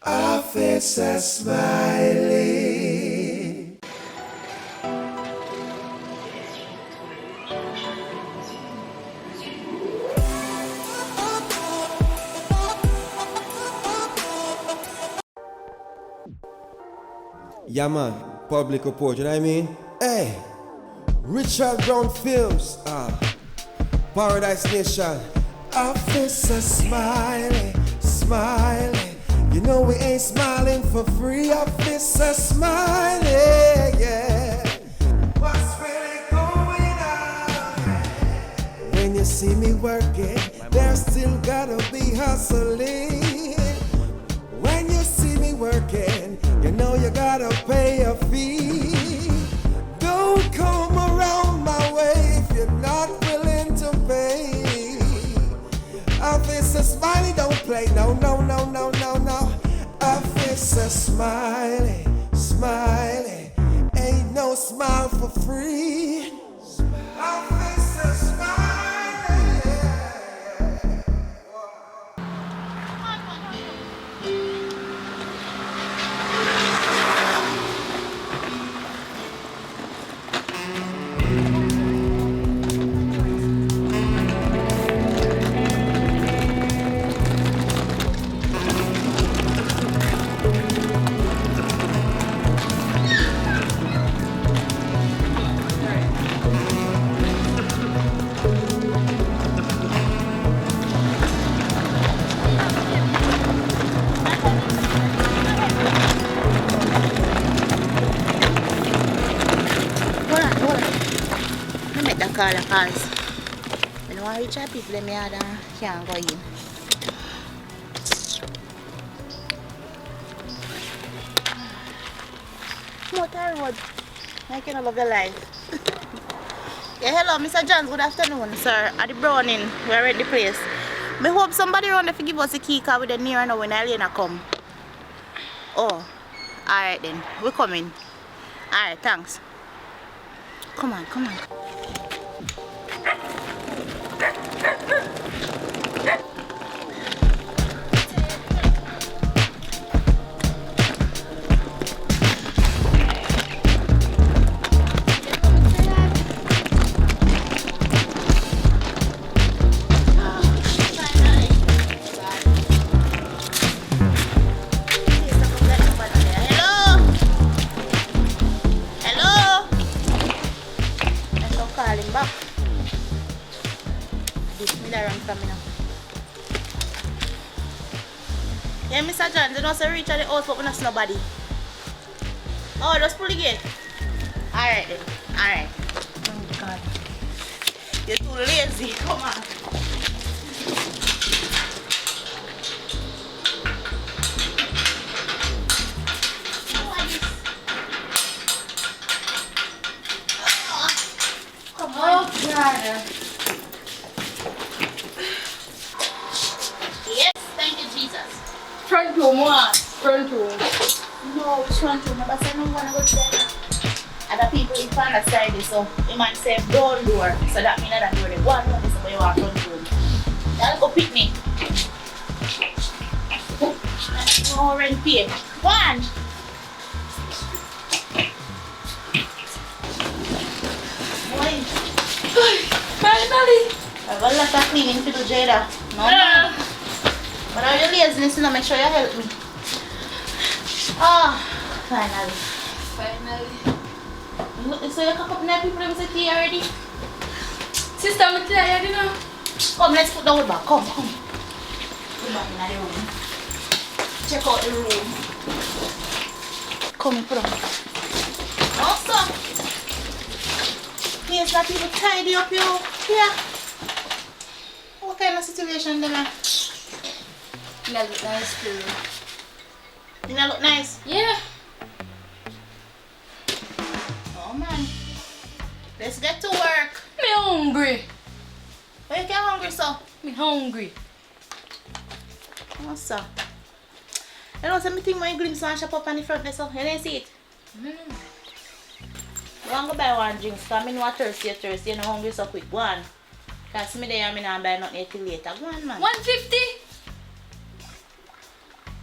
Officer Smiley. Yeah man, public report, you know what I mean? Hey, Richard Brown Films, Paradise Nation. Officer Smiley, Smiley. You know we ain't smiling for free, Officer Smiley, yeah. What's really going on? When you see me working, there still gotta be hustling. When you see me working, you know you gotta pay a fee. Don't come around my way if you're not willing to pay. Officer Smiley don't play, no, no, no, no, no, no. Officer Smiley, Smiley, ain't no smile for free. Officer Smiley, yeah. Call the calls. I don't want to reach out people in my yard and can't go in. Motor road. I can love your life. Yeah, hello, Mr. Johns. Good afternoon, sir. At the Browning, we're at the place. I hope somebody around there to give us a key card with the near now when Elena come. Oh, alright then. We're coming. Alright, thanks. Come on, come on. Yeah, Mr. John, you know, so reach at the house, but we don't see nobody. Oh, just pull the gate. Alright then. Alright. Oh, God. You're too lazy. Come on. Come on. Oh, God. Yes, thank you, Jesus. Front room, what? Front room. No, which one to remember? I don't want to go to there. Other people in front of the side, so you might say brown door. So that means that door, the one door is where you want front room. That'll go pick me. No rent pay. One. Boy. Finally. I have a lot of cleaning to do, Jada. No, man. But all your laziness, you know, make sure you help me. Oh, finally. Finally. Look, so you can come up people in the tea already? Sister, I'm tired, you know. Come, let's put the wood back. Come, come. Go back in the room. Check out the room. Come, put on. Awesome. Yes, that people tidy up you. Yeah. What kind of situation then? You look nice too. You know, look nice? Yeah. Oh man. Let's get to work. Me hungry. Why you get hungry, so? Me hungry. What's up? You know something when you glimpse one shop up on the front there, so you didn't see it? You want to buy one drink, because I know what thirsty, you're not hungry so quick. Go on. Because me there, I'm not buy nothing till later. Go on, man. 150?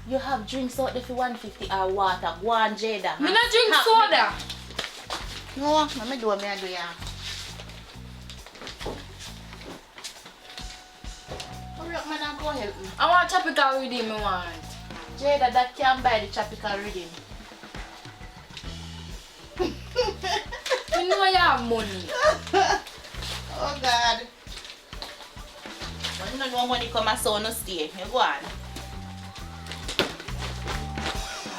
You have drinks out there for 150 or water. Go on, Jada. Me not drink soda. No, let me do what I do, yeah. Hurry up, man, and go help me. I want tropical redeem, me want. Jada, that can buy the tropical reading. Me know you have money. Oh, God. When you don't know money come, so no stay. You go on.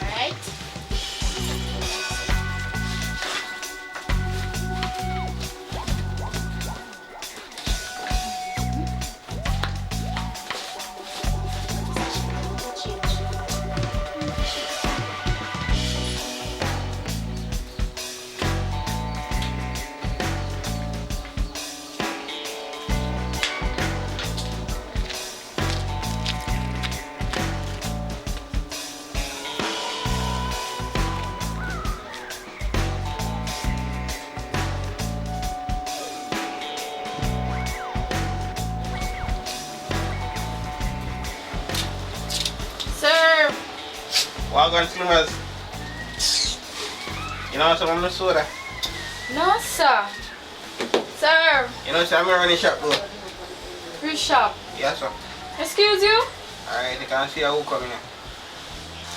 Alright? Sir! Welcome, Slimmers. You know some of the soda? No, sir. Sir, You know some I'm running shop though? free shop. Yes, sir. Excuse you? Alright, you can see who coming here.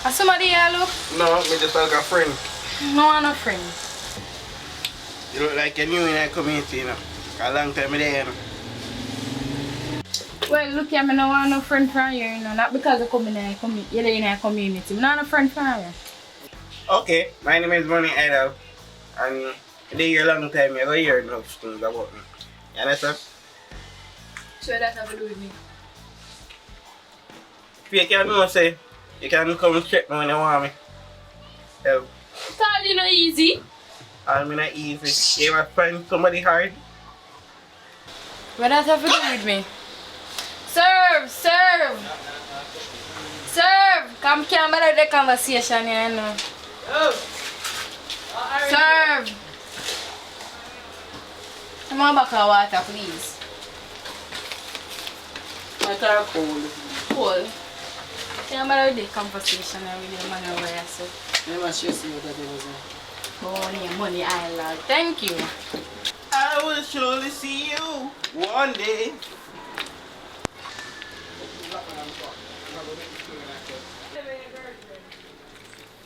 Are somebody here, look? No, me just like a friend. No, I'm a friend. You look like you're new in our community, you know. A long time there, you know. Well, look here, I don't want no friend from you, you know. Not because I come in a community. You're in a community. I'm not a friend from you. Okay, my name is Money Idol. And today you're a long time, you're going to hear enough things about me. You understand? Sure, that have to do with me. If you can know, say, you can come check me when you want me. So, It's all, you know, easy. I'm not easy. You ever find somebody hard? What does that have to do with me? Serve! Serve! Serve! Come can better the conversation here, you know. Serve! Come on back of water, please. Water cold. Cool. Can better the conversation here with the man over here, so. Never stress you that it was Money island. Thank you. I will surely see you one day.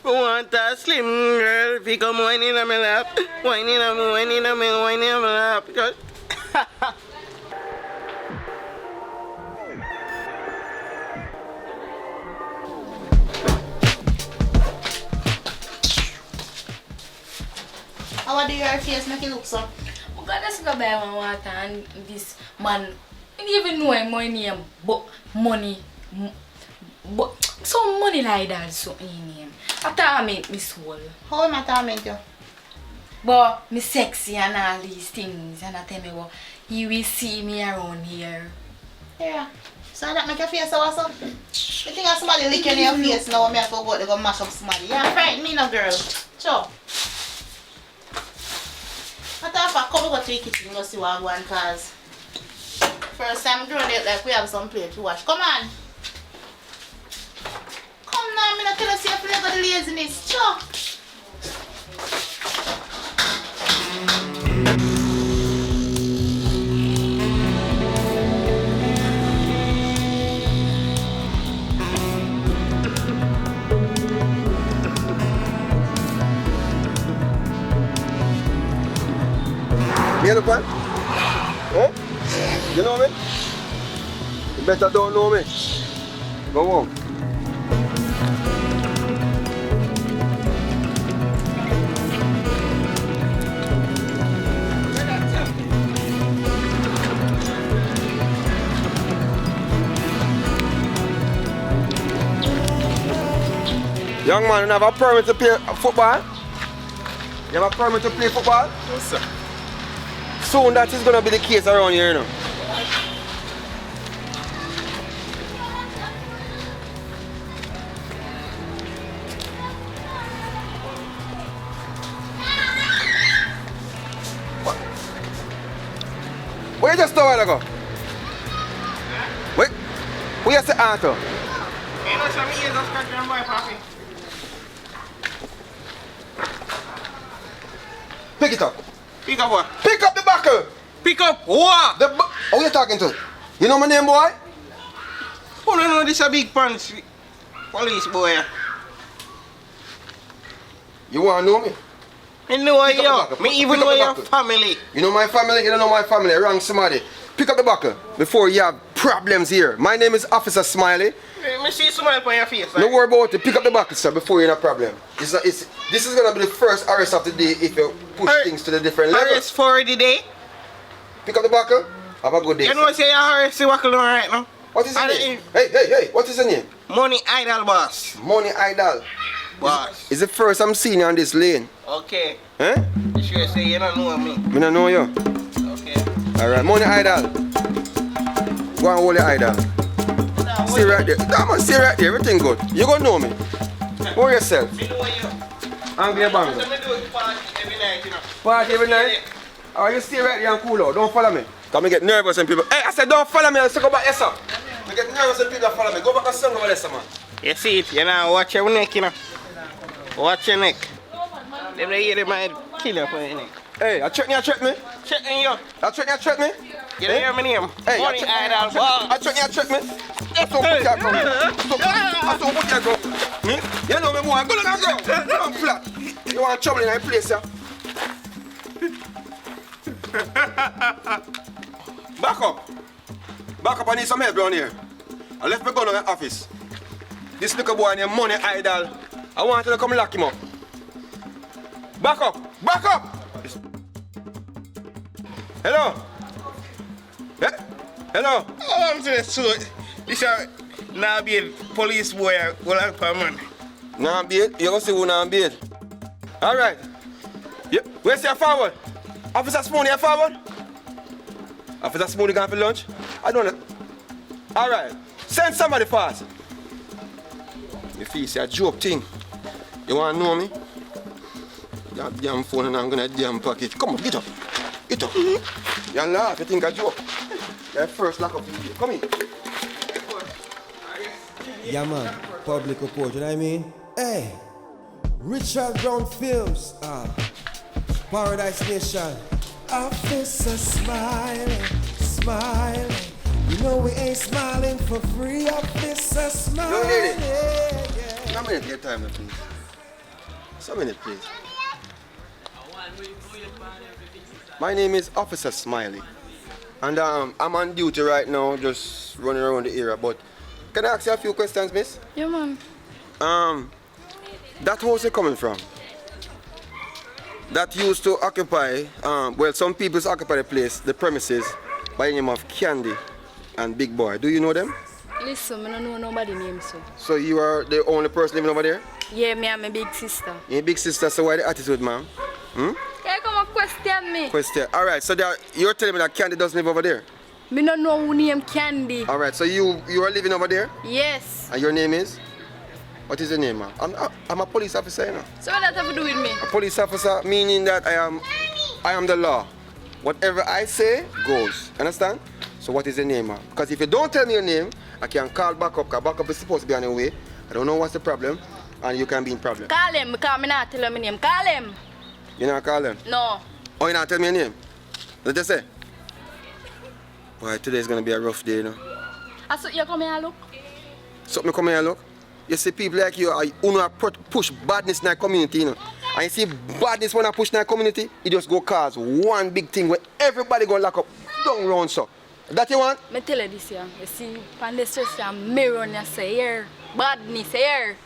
Want a slim girl, if you come whining on my lap, whining on me, whining on me, whining on my lap. Because How do your face make it look so? I'm gonna just go buy one water and this man, I didn't even know my name, but money, but some money like that, so in name. I torment me soul. How am I torment you? But me sexy and all these things, and I tell me, well, he will see me around here. Yeah. So that make your face so what's up? You think somebody licking your face now and me have to go to go mash up somebody? Yeah, frighten me now, girl. Sure. What if I come over to the kitchen and go see what I want, cause first time doing it like we have some plate to wash. Come on. Come now, I'm not tell us you play about the laziness. Sure. You understand? Eh? You know me? You better don't know me. Go home. Young man, you have a permit to play football? You have a permit to play football? yes, sir. Soon that is going to be the case around here, you know. Where you just a while ago? Wait, where you say Arthur? You know some ears of scratch and boy coffee. Pick it up. Pick up what? Pick up the buckle. Pick up what? Who you talking to? You know my name, boy? Who don't know this a big pants police boy? You want to know me? I know Pick up the you. buckle. Me even Pick up know the your buckle. family. You know my family? You don't know my family. Wrong somebody. Pick up the buckle before you have problems here. My name is Officer Smiley. Me see smile on your face. No worry about it. Pick up the buckle, sir, before you have a problem. This is going to be the first arrest of the day if you push things to the different level. Arrest for the day. Pick up the buckle. Have a good day. You know say you arrest the buckle right now. What is his name? Hey, what is his name? Money idol boss. Money Idol. Boss. It's the first I'm seeing you on this lane. Okay. Eh? You sure say you don't know me. Me don't know you. Okay. Alright, Money Idol. Go and hold your idol. Stay right there. That man, stay right there. Everything good. You gonna know me. Hold yourself. Me know you. Angry bango. So me do it party every night, you know. Party every night? Oh, you stay right there and cool out. Don't follow me. Come and get nervous when people. Hey, I said don't follow me. Let's go back, yes, sir. I get nervous when people follow me. Go back and sing over there, sir, man. You see it, you know, watch your neck, you know. Watch your neck. Them they hear they might kill you for your neck. Hey, I check me. Checking you. I check me. You don't hear my name? Hey, Money idol boss. I check me. That's how put that go. That's how put that go. You know me more. Go down and go. Come flat. You want trouble in that place, sir? Back up. I need some help down here. I left my gun in the office. This little boy named Money Idol. I want you to come lock him up. Back up. Hello. Hello. Oh, I'm saying so. This is now be a police boy. Go like for man. Now beard. You go see who now beard. All right. Yep. Where's your forward? Officer Smiley, you forward? Officer Smiley gone for lunch? I don't know. All right. Send somebody fast. You feel it's a joke thing. You want to know me? That damn phone and I'm going to damn package. Come on, get up. You laugh, you think I joke. Your first lock up video. Come in. Yeah, man. Public report, you know what I mean? Hey, Richard Brown Films, Paradise Nation. Officer Smiley. You know we ain't smiling for free, Officer Smiley. You hear it? Yeah. How many get time, please? So minute, please. My name is Officer Smiley, and I'm on duty right now, just running around the area. But can I ask you a few questions, miss? Yeah, man. That house you're coming from, that used to occupy, well, some people occupy the place, the premises, by the name of Candy and Big Boy. Do you know them? Listen, I don't know nobody name so. So you are the only person living over there? Yeah, me and my big sister. Your big sister, so why the attitude, ma'am? Yeah, come and question me. Question. All right, so you're telling me that Candy doesn't live over there? Me don't know who name Candy. All right, so you are living over there? Yes. And your name is? What is your name, ma'am? I'm a police officer, you know. So what that have to do with me? A police officer meaning that I am the law. Whatever I say goes. Understand? So what is your name, ma'am? Because if you don't tell me your name, I can call backup, because backup is supposed to be on the way. I don't know what's the problem, and you can be in problem. Call him, because me not tell him my name. Call him. You not call him? No. Oh, you not tell me your name? What you say? Boy, today's gonna be a rough day, you know. So you come here and look? So me come here and look. You see people like you push badness in our community, you know. And you see badness when I push in our community, it just go cause one big thing where everybody go lock up down round so. That you want? Me tell you this here. You see, on the stress and me run you say here. Badness here.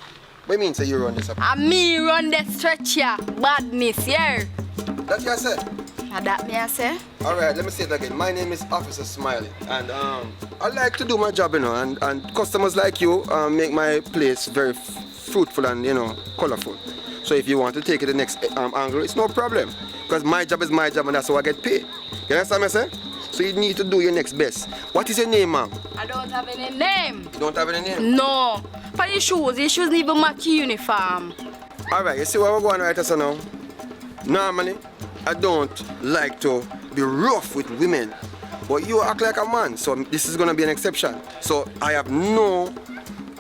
What do you mean say you run this up? And me run the stretch here. Badness here. That you say? That me I say. Alright, let me say it again. My name is Officer Smiley. And I like to do my job, you know, and customers like you make my place very fruitful and, you know, colorful. So if you want to take it the next angle, it's no problem. Because my job is my job and that's how I get paid. You understand what I say? So you need to do your next best. What is your name, ma'am? I don't have any name. You don't have any name? No. For your shoes even match your uniform. Alright, you see where we're going right so now? Normally, I don't like to be rough with women. But you act like a man, so this is going to be an exception. So I have no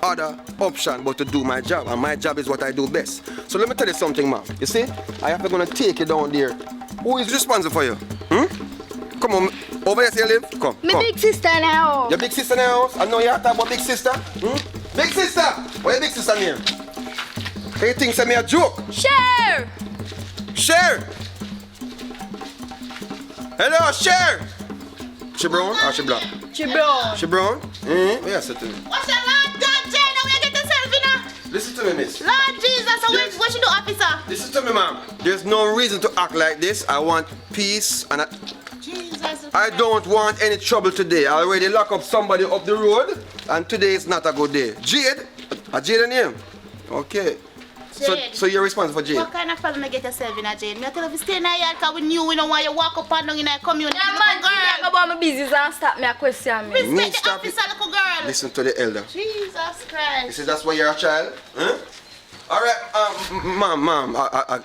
other option but to do my job, and my job is what I do best. So let me tell you something, ma'am. You see, I have to gonna take you down there. Who is responsible for you? Come on, over there, you live. Come. My come. big sister now. Your big sister in the house? I know you have to have a big sister. Big sister! What your big sister name? Can you think say me a joke? Share. Share! Hello, Share! She brown or she black? She brown. She brown? What you say to me? What's your Lord God, Jane? Where you get yourself in a? Listen to me, miss. Lord Jesus, so Yes. what you do, officer? Listen to me, ma'am. There's no reason to act like this. I want peace and Jesus. I don't want any trouble today. I already lock up somebody up the road and today is not a good day. Jade? A Jade a name? Okay. Jade. So you're responsible for Jade? What kind of problem you get yourself in a, Jane? Me tell you if you stay in a yard because we knew we don't want you walk up and down in a community. Yeah, man, little talk girl. about my business and stop me a question. Me. Me Respect the stop officer, little girl. Listen to the elder. Jesus You Christ. see, that's why you're a child? Huh? All right, ma'am,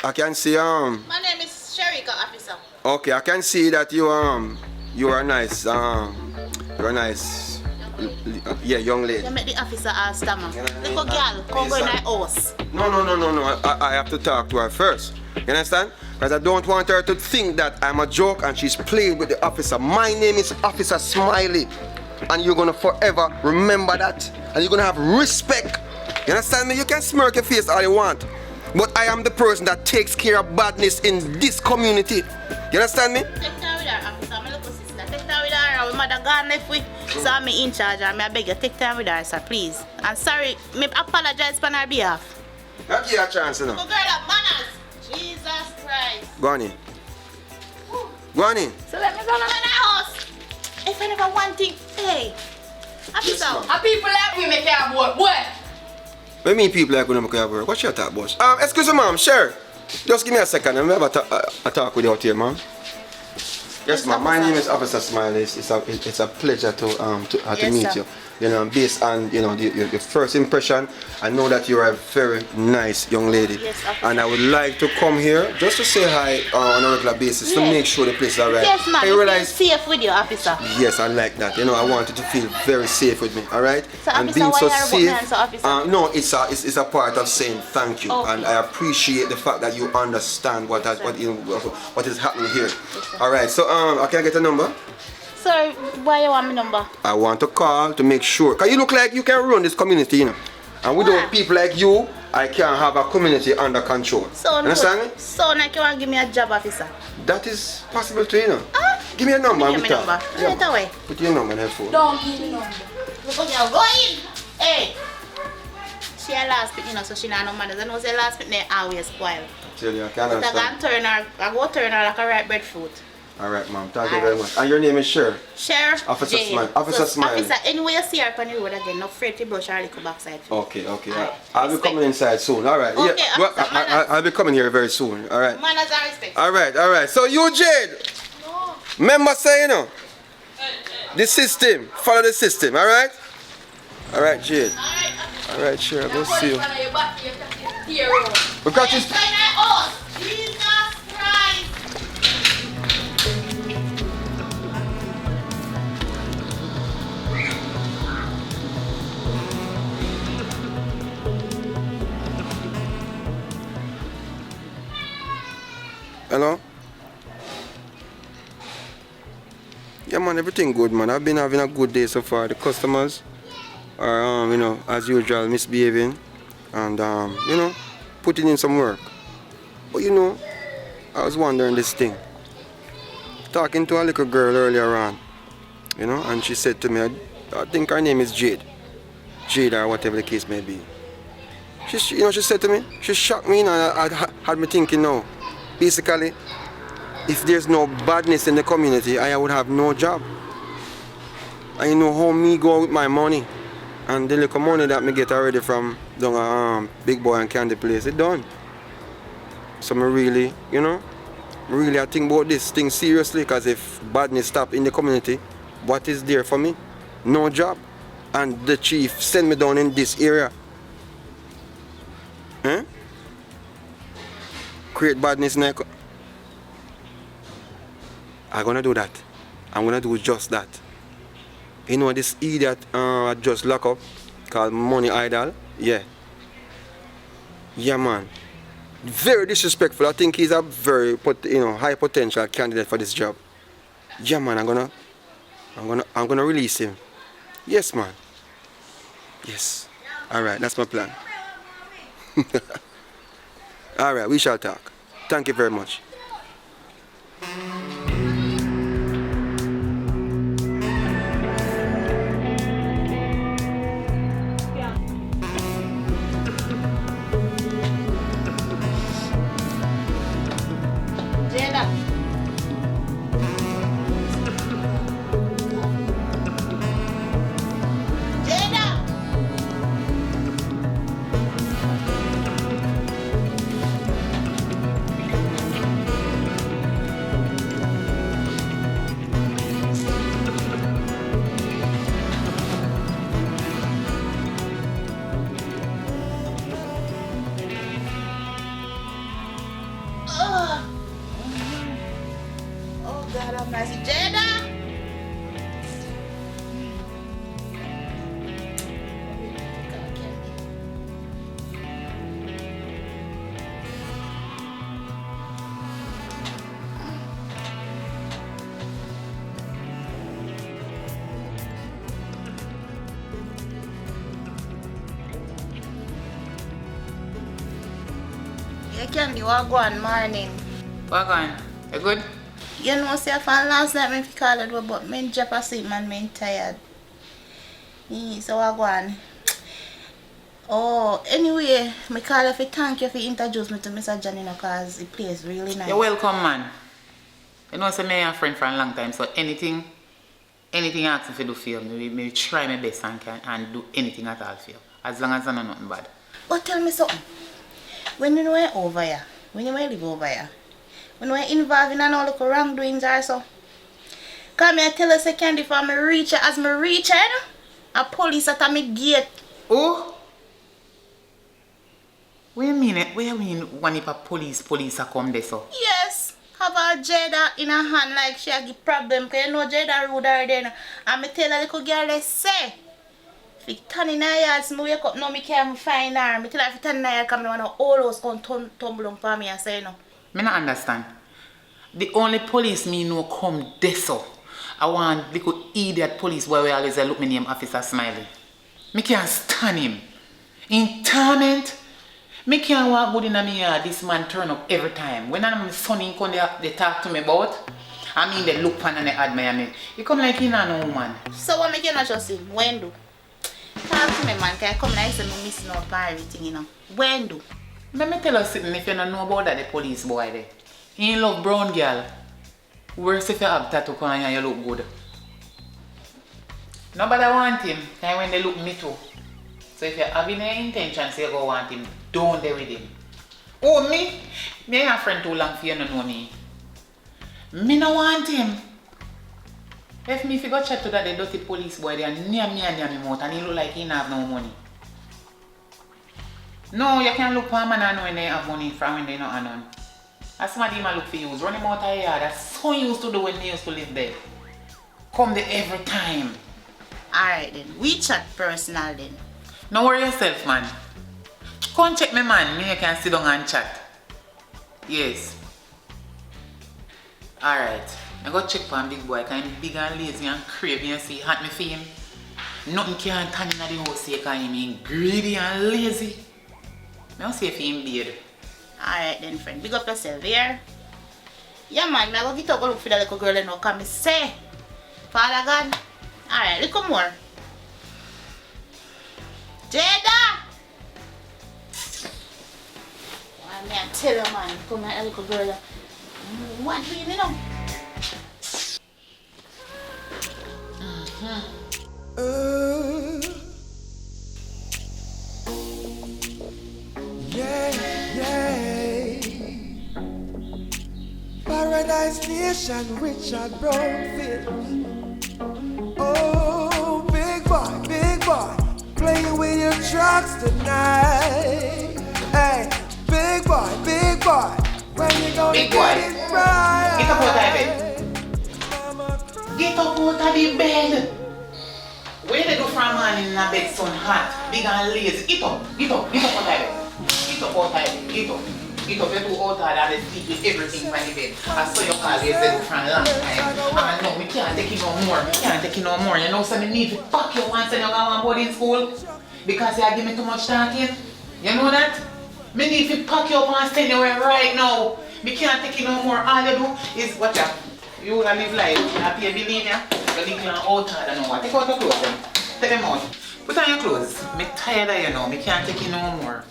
I can see, My name is Sherika, officer. okay, I can see that you are nice, you're a nice, yeah, young lady. You make the officer all stammer. You know what I mean? Little girl, come go in my house. No, I have to talk to her first. You understand? Because I don't want her to think that I'm a joke and she's playing with the officer. My name is Officer Smiley. And you're gonna forever remember that. And you're gonna have respect. You understand me? You can smirk your face all you want. But I am the person that takes care of badness in this community. You understand me? Take her with her, officer. My little sister. Take her with her. Our mother gone left with. So I'm in charge and I beg you, take time with her, sir, please. And sorry, me apologize on her behalf. I'll give you a chance, you know. Little girl have manners. Jesus Christ. Go on in. Go on in. So let me go Come now. in our house. If I never want thing, hey. Officer. ma'am. And people like we make it work. What? When me people like when I work, what's your talk, boss? Excuse me, ma'am, sure. Just give me a second. I'm have a talk with you out here, ma'am. Yes, ma'am. My name is Officer Smiley. It's a pleasure to Yes, meet sir. you. You know, based on your first impression, I know that you're a very nice young lady. Yes, officer. and I would like to come here just to say hi on a regular basis to Yes. make sure the place is alright. Yes, ma'am. I You feel realize. safe with you, officer. Yes, I like that. You know, I want you to feel very safe with me, all right? So, officer, why you rub up my hands, so, officer? No, it's a part of saying thank you, Okay. and I appreciate the fact that you understand what is happening here. sir. All right, so I can get a number. Sir, why you want my number? I want to call to make sure, cause you look like you can run this community, you know. And without Why? people like you, I can't have a community under control. So Understand me? good. So like you want to give me a job, officer? That is possible too, you know. Ah. Give me a number. Give and me we a talk. number. Yeah. Right away. Put your number on her phone. Don't give me number. Look at you, go in. Hey. She a last bit, you know, so she not no manners. I know say last bit they always spoil. Tell you, I can't But I understand. go turn her, like a ripe breadfruit. All right, ma'am. Thank you very much. And your name is Sher. Sheriff Officer Jane. Smiley. Officer Smiley. Officer, anyway you see her on the road again, not afraid to brush her little backside. Okay. Alright, I'll be respect. coming inside soon. All right. Okay, Well, Officer, manners. I'll be coming here very soon. All right. Manners and respect. All right. So you, Jade. No. Remember saying, you know, the system. Follow the system. All right. All right, Jade. Alright, All right, Sher. Go see you. you. Because let's it's. find our house. Jesus Christ. Hello? Yeah, man, everything good, man. I've been having a good day so far. The customers are, as usual, misbehaving and, putting in some work. But, I was wondering this thing. Talking to a little girl earlier on, and she said to me, I think her name is Jade. Jade or whatever the case may be. She said to me, she shocked me, and I had me thinking now. Basically, if there's no badness in the community, I would have no job. And you know how me go with my money. And the little money that me get already from down Big Boy and Candy Place, it done. So me really, I think about this thing seriously, because if badness stop in the community, what is there for me? No job. And the chief sent me down in this area. Huh? Create badness in the I'm gonna do that. I'm gonna do just that. You know this idiot I just lock up. called Money Idol. Yeah. Yeah, man. Very disrespectful. I think he's a very high potential candidate for this job. Yeah, man. I'm gonna release him. Yes, man. Yes. All right. That's my plan. All right. We shall talk. Thank you very much. Jada. Jada. Oh God, I'm nice. Jada. You can do a go on morning. What going? You good? You know, say from last night, I call it, but me drop asleep, man, me tired. So I go on. Oh, anyway, I call you to thank you for introduce me to Mr. Johnny because the place really nice. You're welcome, man. You know, say me and a friend for a long time, so anything you ask me to do for you, me try my best and do anything at all for you. As long as I know nothing bad. But tell me something. When you were over here, when you live over here, when you were involved in all the wrongdoings or so, come here tell us a candy for me reach as me reach, you know? A police at my gate. Oh? What you mean? What you mean when if a police are come there so? Yes. Have a Jada in her hand like she a give problem because you know Jada rude her then. And me tell her little girl they say. If you turn in her yard, me wake up now me can't find her. Me tell her if you turn in her yard because me want all those come tumble on for me and say no. Me not understand. The only police me know come there so. I want little idiot police boy where always look me name Officer Smiley. Me can't stand him. In torment. Me can't walk good in my yard. This man turn up every time. When I'm son in come they talk to me about, I mean they look fun and they admire me. He come like he not no woman. So what make you not trust him? When do? Talk to me man, can I come like say me missing out for everything, you know. When do? Let me tell you something if you don't know about that the police boy there. He ain't love brown girl. Worse if you have tattoo on and you look good. Nobody want him, and when they look me too. So if you have any intention say you go want him, don't there with him. Oh me? Me and a friend too long for you to know me. Me no want him. If me go chat to that the dirty police boy there near me mouth and he look like he don't have no money. No, you can't look for a man and know when they have money from when they not have none. That's somebody might look for you. Run him out of here. That's so he used to do when he used to live there. Come there every time. Alright then, we chat personal then. No worry yourself, man. Come check me, man. Me you can sit down and chat. Yes. Alright. I go check for big boy because he's big and lazy and crazy and see hot me for him. Nothing can turn in the house here because he's greedy and lazy. I don't see if he's in bed. Alright then friend, big up yourself here. Yeah man, I go get up go look for that little girl and now come me say. Father God. Alright, look more. Jada! Why me I tell you man, come here little girl. What do you know? Paradise Nation, Richard Brownfield. Oh, big boy, playing with your trucks tonight. Hey, big boy, when you gonna Big boy, get it right? get up out of bed. Get up out of the bed. Where they do from man in a bed sun hot, big and lazy. Get up out of there. Get up out of there. Get up. Get up, you're too out of there and sleep with everything by the bed. I saw your call yesterday from a long time. And no, we can't take it no more. We can't take it no more. You know, so I need to pack you once and you go on boarding school. Because you give me too much talking. You know that? Me need to pack you up and send you away right now. We can't take it no more. All you do is, watch out. You will live life. You have to believe you. You live out hard and what. Take out your clothes then. Take them out. Put on your clothes. I'm tired of you now. I can't take it no more.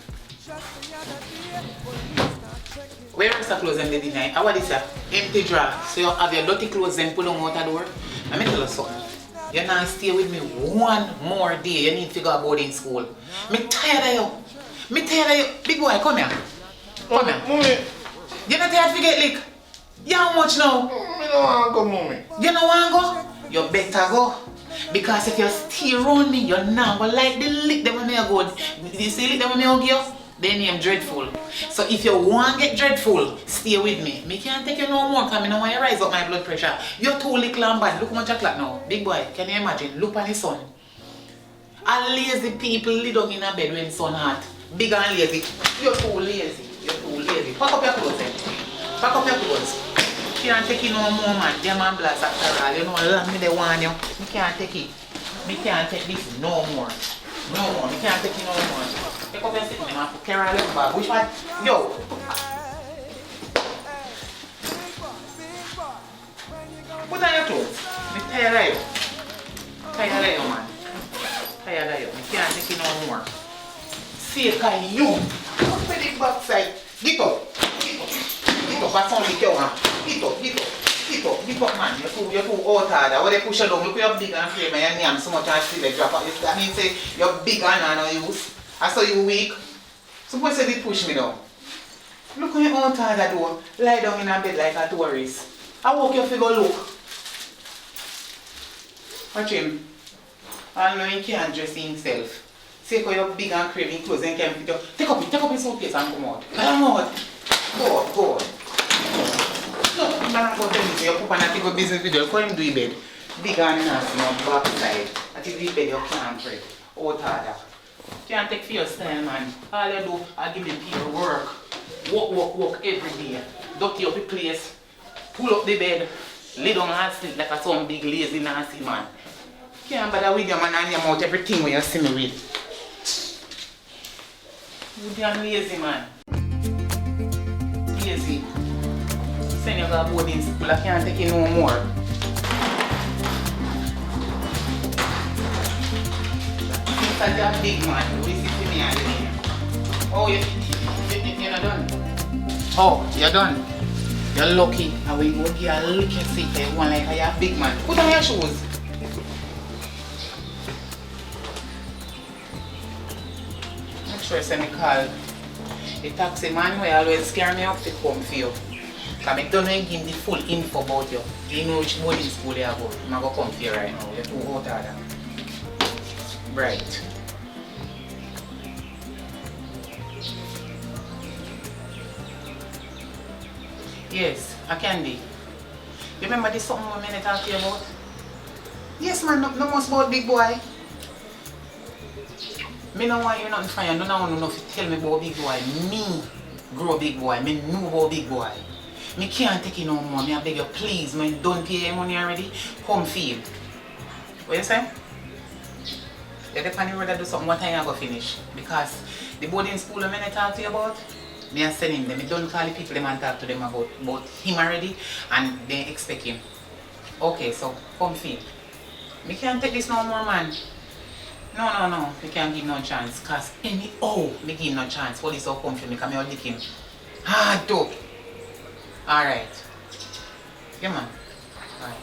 Where is the clothes in the dinner? How is this? Empty drawer. So you have your dirty clothes and pull them out the door. Let me tell you something. You not stay with me one more day. You need to go boarding school. I'm tired of you. I'm tired of you. Big boy, come here. Come here. Mommy. You not tired to get lick? You how much now? I don't want to go, mommy. You don't want to go? You better go. Because if you stay around me, you're not going to like the lick that when I go. You see lick that when I give you? They name dreadful. So if you want to get dreadful, stay with me. Me can't take you no more because I don't want to rise up my blood pressure. You're too little and bad. Look how much I clock now. Big boy, can you imagine? Look at the sun. And lazy people lay down in a bed when sun hot. Big and lazy. You're too lazy. You're too lazy. Pack up your clothes then. Pack up your clothes. Can't take it no more, man. Them and blast after all. You know how long me they want you. Me can't take it. Me can't take this no more. No more. Me can't take it no more. Take up your stick, man. Put Carol in the bag. Which one? Yo. Put on your clothes. Me tired of you. Tired of you, man. Tired of you. Me can't take it no more. See, can you? Put the backside. Get up. Get up. Get up. That's only you, man. Get up. Get up. Get up. Get up, man. You're too out hard. When they push you down, look you're big and frame and your name so much and feel like drop out. That means say you're big and no use. I saw you weak. Suppose they did push me down. Look when you're out hard that door. Lie down in a bed like a tourist. I walk your figure look. Watch him. I know he can't dress himself. Say how you're big and craving clothes and can't fit you. Take up his suitcase and come out. Come out. Go. No, I'm not going to tell you, so you put on a big business video. Call him do your bed. Big and nasty on the back side. That is the bed you can't pray. Out harder. Can't take for your style, man. All you do, I give the people work. Work every day. Dirty up the place. Pull up the bed. Lay down and sleep like a some big lazy nasty man. Can't bother with your man and your mouth everything when you see me with. You damn lazy man. Lazy. Send you to boarding school, I can't take you no more. Because you're a big man, you listen to me and me. Oh, you're not done? Oh, you're done? You're lucky. I will go give you a little seat there, one like you're a big man. Put on your shoes. Make sure you send me call. The taxi man will always scare me up to come for you. Because I don't give him the full info about you. You know which boarding school you go. I'm going to come for you right now. You're too hot harder. Bright. Yes, I can be. You remember this something one minute I talk to you about? Yes man, no more about big boy. Me no want you nothing from you. No one enough to tell me about big boy. Me grow big boy. Me know about big boy. Me can't take it no more. Me I beg you please. Me don't pay your money already. Come feel. What you say? You depend on whether do something what time I go finish. Because the boarding school I talk to you about, me are sending them. Me don't call the people them and talk to them about him already and they expect him. Okay, so come feel. Me can't take this no more, man. No. Me can't give no chance. Cause anyhow, me give no chance. Police will come for me because me will lick him. Hard too. Alright. Yeah man. Alright.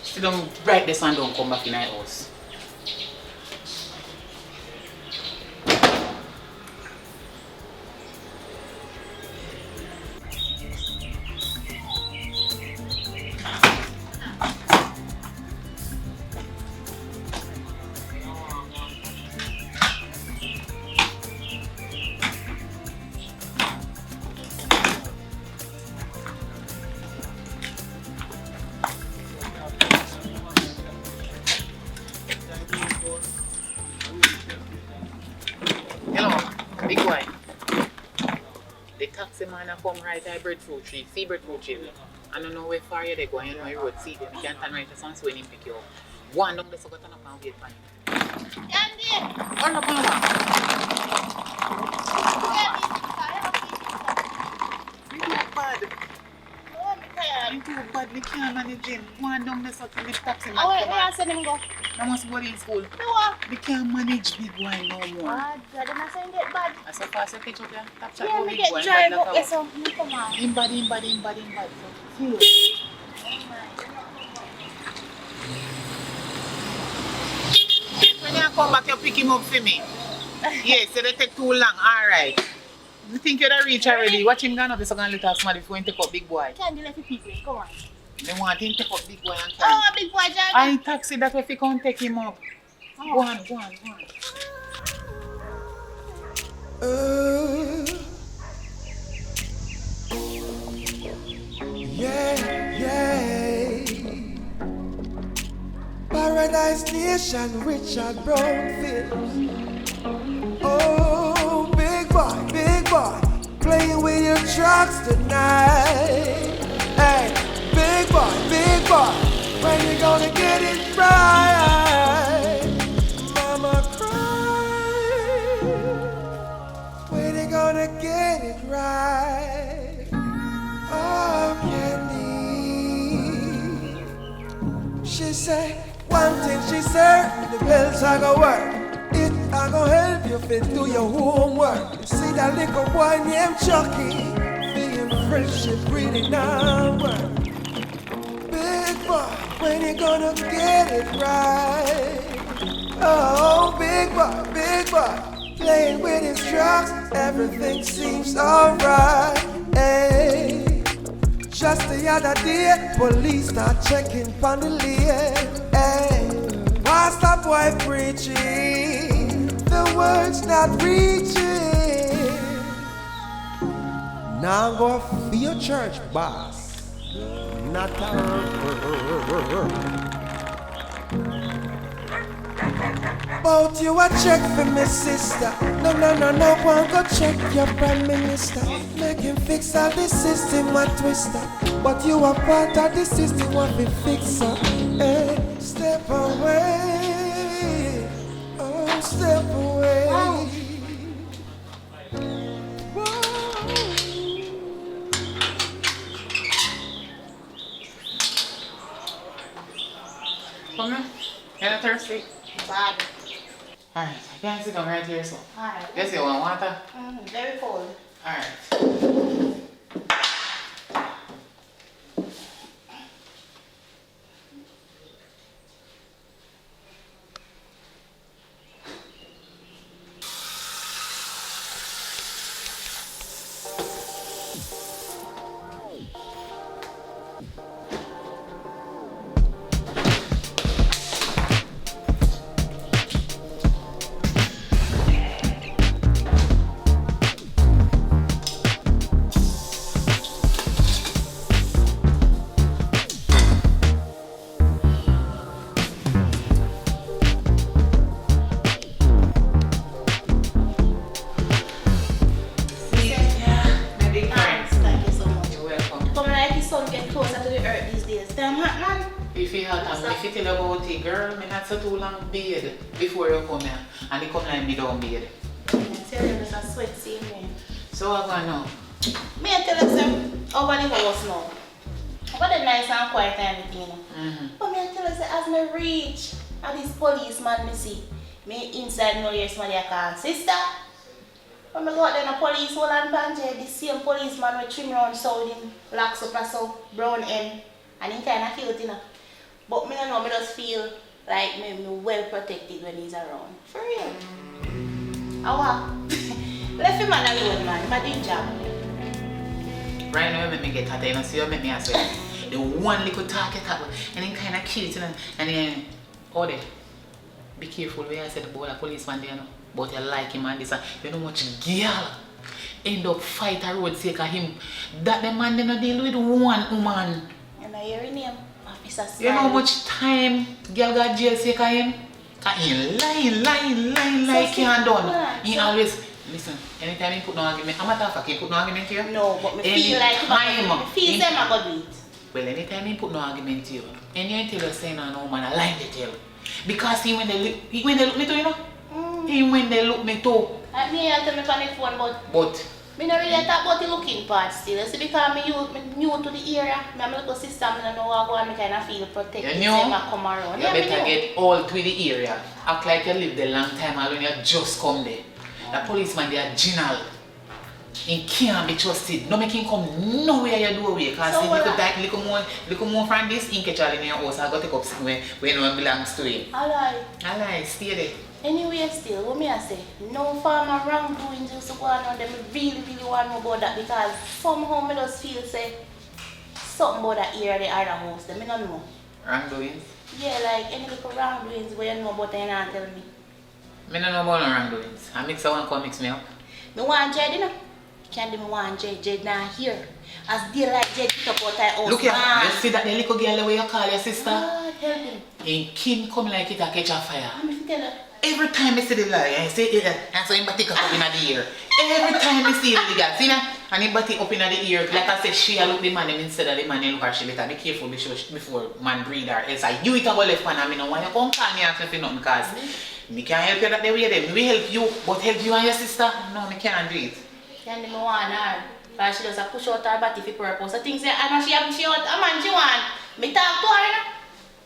Sit down right this and don't come back in my house. The taxi man a come right at breadfruit tree. See breadfruit tree? I don't know where far you they go. You know your road. See them. You can turn right to some when him pick you up. Go on down there so go turn up and wait for him. Andy! Turn up and walk. You too bad. You too bad. We can't manage him. Go on down there so to the taxi man Oh, wait, come where I on. send him go? I must go in school. No, what? We can't manage big boy no more. Bad, God, I'm not saying get bad. I said fast you catch up here. Tap chat Yeah, go me big get boy. drive Bad up like there, how. so me come on. Him bad. So, when you come back, you pick him up for me. Yes, so they take too long. Alright. You think you're reach already? Watch him gone up the second little somebody if you want to take up big boy. Can't do that for people, come on. They want him to take up big boy and Oh, carry. a big boy driver. I taxi that if you can't take him up. Go on. Yeah. Paradise Nation, Richard Brownfield. Oh, big boy, playing with your trucks tonight. Hey, big boy, when you gonna get it right? Mama cry, when you gonna get it right? Oh, Candy, she say, one thing she said, the bells are gonna work. It are gonna help you fit do your homework. You see that little boy named Chucky, being friendship really not work. Big boy, when you gonna get it right? Oh, big boy, playing with his drugs, everything seems alright. Hey, just the other day, police start checking on the lane. Hey, whilst that boy preaching, the words not reaching. Now I'm going for your church, boss. Not Both you a check for me, sister. No, one go check your prime minister. Make him fix all the system a twister. But you are part of the system what be fixer. Hey, step away. Oh, step away. Whoa. Come here. You're not thirsty? Bad. Alright, I can sit down right here, so. Alright. Yes, you want water? Very cold. Alright. If you have time, if you tell about it, girl, me not so too long bed before you come here. And you come like me down bed. I tell you, there's a sweat scene there. So what going on? Me I tell you, sir, over the house now. Over the nice and quiet and everything, you know. But me I tell you, sir, as me reach, and this policeman me see, me inside no hear somebody I call, sister. When me go out there, the police hold on panje, the same policeman with trim round so him locks up a so brown end. And he kind of cute, you know. But me don't know, me just feel like me well protected when he's around. For real. Awa. Left him man alone, man. Him a doing job. Right now, you make me get hot. You know, see you make me as well. The one little talk you talk, and then kind of cute, you know. And then, oh, there. Be careful where I said about the policeman there, you know. But you like him and this, and you know much girl end up fight a road sake of him. That the man didn't deal with one woman. And I hear his name, Officer Smiley. You know how much time girl got jail sake of him? Cause he lying like he ain't done. He always Listen, anytime you put no argument, I'm a matter of fact, you put no argument here? No, but me feel like me feel them I go do it. Well, anytime you put no argument here, and you tell us saying no man, I like to tell. Because he when they look me too, you know? He when they look me too. Like me, I tell me on the phone, But me not really talk about the looking part still. You see, because me new to the area, me have a little sister, I don't know what I go and me kind of feel protected. you know, I come around. you better get all to the area. Act like you lived a long time and when you just come there. The policeman, they are general. He can't be trusted. No make him come nowhere you do away. Because So if you could take little more from this, he can catch in your house and go take up something where no one belongs to him. Alright, stay there. Anyway, still, what me I say, no farmer wrongdoings used to go on them. Really want to know about that because somehow me just feel say something about that area, the other house, them, I don't know. Wrongdoings? Yeah, like any little wrongdoings where you know about and you not tell me. I don't know about no wrongdoings. I mix one come mix me up. Me want Jed, you know. Candy me want Jed not here. As dear like Jed pick up out her house. Look here, you see that the little girl the way you call your sister? God, help him. In Kim come like it a catch a fire. I'm going to tell her. Every time I see the lion, I say it, and so him batik up in the ear. Every time I see the girl, see na, and him batik up in the ear. Like I said, she look the man instead of the man look her. She better be careful before man breed her. Else you it a go left and I mean, no one you come call me after nothing because me can't help you that the way them. We help you, but help you and your sister. No, me can't do it. Candy me want her. Because she does push out her body for purpose. I think say, I know she have push out a man she want. Me talk to her, you know.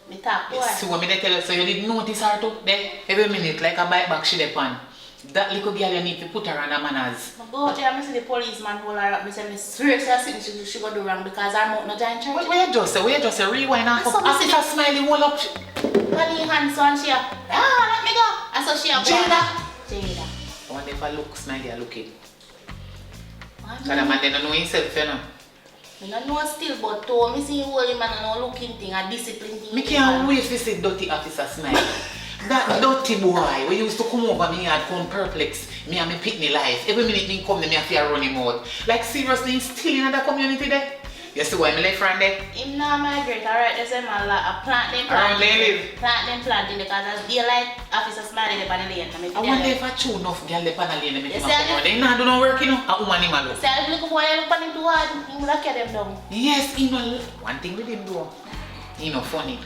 Me talk to her. So what me they tell you, so you did notice her too? There, every minute, like a bike back she dey pan. That little girl you need to put her on her manners. I go out there and I see the policeman hold her up. I say, me seriously I think she go do wrong because her mouth no giant church. Where you just say, rewind and come. I see her Smiley hold up. Honey hands on she let me go. I saw she Jada. Jada. I wonder if I look Smiley I looking. Because the man don't know himself, you know. I don't know still, but to me see whole him and no looking thing, a discipline thing. Me can't wait to see dirty officer Smiley. That dirty boy we used to come over me and come perplex me and me pitney life. Every minute me come there, me have to run him out. Like seriously, he's still in the community there. You see why me left from there? Him not migrate, alright, they say man a plant them Around there live. Planting because as daylight officer Smiley the panel lane. I wonder if I true enough girl the panel lane make him You see, come out. They not do no work, you know. A woman him alone. See, if little boy look at him too hard, he will carry them down. Yes, he know one thing with him though. He know funny.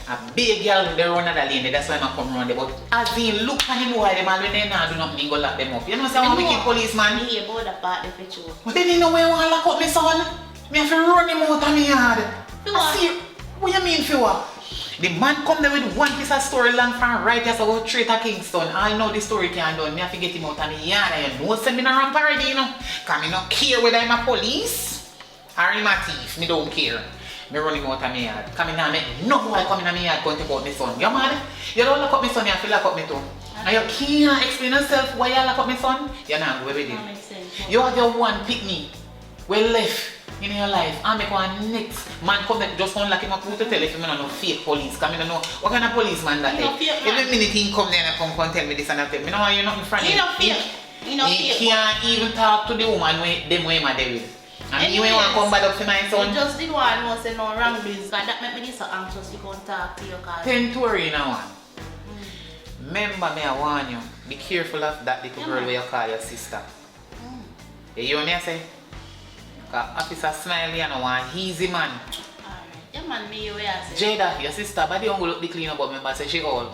A big girl they run at the lane, that's why I come around there. But as he look at him why them all when they not do nothing, go lock them up. You know say one wicked policeman. Me hear about that part for sure. But they didn't know where I want to lock up my son. Me have to run him out of my yard. For what? I see, what you mean for what? The man come there with one piece of story long from right as about straight to Kingston. I know the story can done. Me have to get him out of my yard. And you know send me around parody, you know. Because me not care whether I'm a police or I'm a thief. Me don't care. Me run him out of my yard. Because me not make no boy come in my yard going to take out my son. You mad? You don't lock up my son, you have to lock up me too. And you can't explain yourself why you lock up my son. You're not going with him. That makes sense. You have your one picnic. Well left in your life. And make one next man come there just unlock him up to tell if you don't know fake police. Because I don't know what kind of policeman that is. Every minute he come there and come tell me this and that. I know you're not in front of him. He can't even talk to the woman where them way my devil. And you ain't want to come back up to my son. You just did one who say no wrong business. That made me so anxious you can't talk to your car. 10 tour in a one. Remember me I warn you. Be careful of that little girl where you call your sister. You hear me I say? Because Officer Smiley and one easy man. Alright. Yeah man, me you I say. Jada, your sister, but you don't look the clean up, but remember say she old.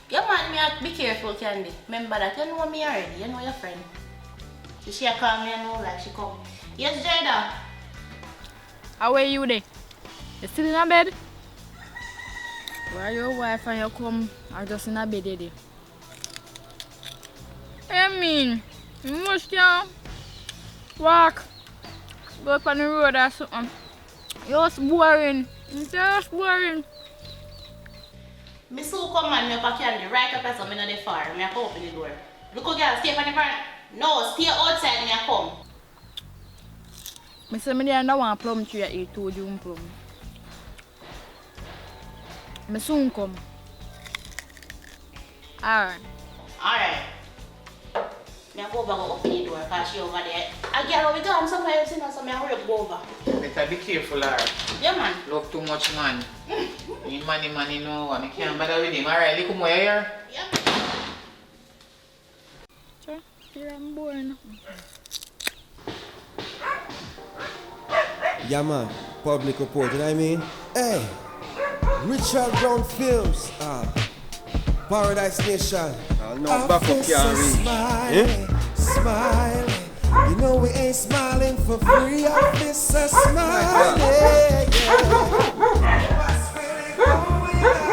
Yeah man, me have to be careful, Candy. Remember that you know me already, you know your friend. So she call me and know like she come. Yes, Jada. How are you there? You still in a bed? Why your wife and you come are just in a bed there? I mean, you must walk, go up on the road or something. You're just boring. It's just boring. Me so come and me up a Candy right up as I'm in the far. Me a come open the door. Look how girl, stay on the front. No, stay outside me a come. I say I don't want plum tree at 8 to June plum. I soon come. Alright. Alright. Me a go over go open the door because she over there. I get over gone somewhere else, you know, so me a hurry up go over. Better be careful, Lara. Yeah man. Love too much man. You money, no. I can't bother with him. Alright, look more here. Yeah. feel I'm boring. Yeah, man. Public report, you know what I mean? Hey, Richard Brown Films, Paradise Nation. No, back up here, Smiley, Smiley. You know we ain't smiling for free, Officer Smiley. What's really going on?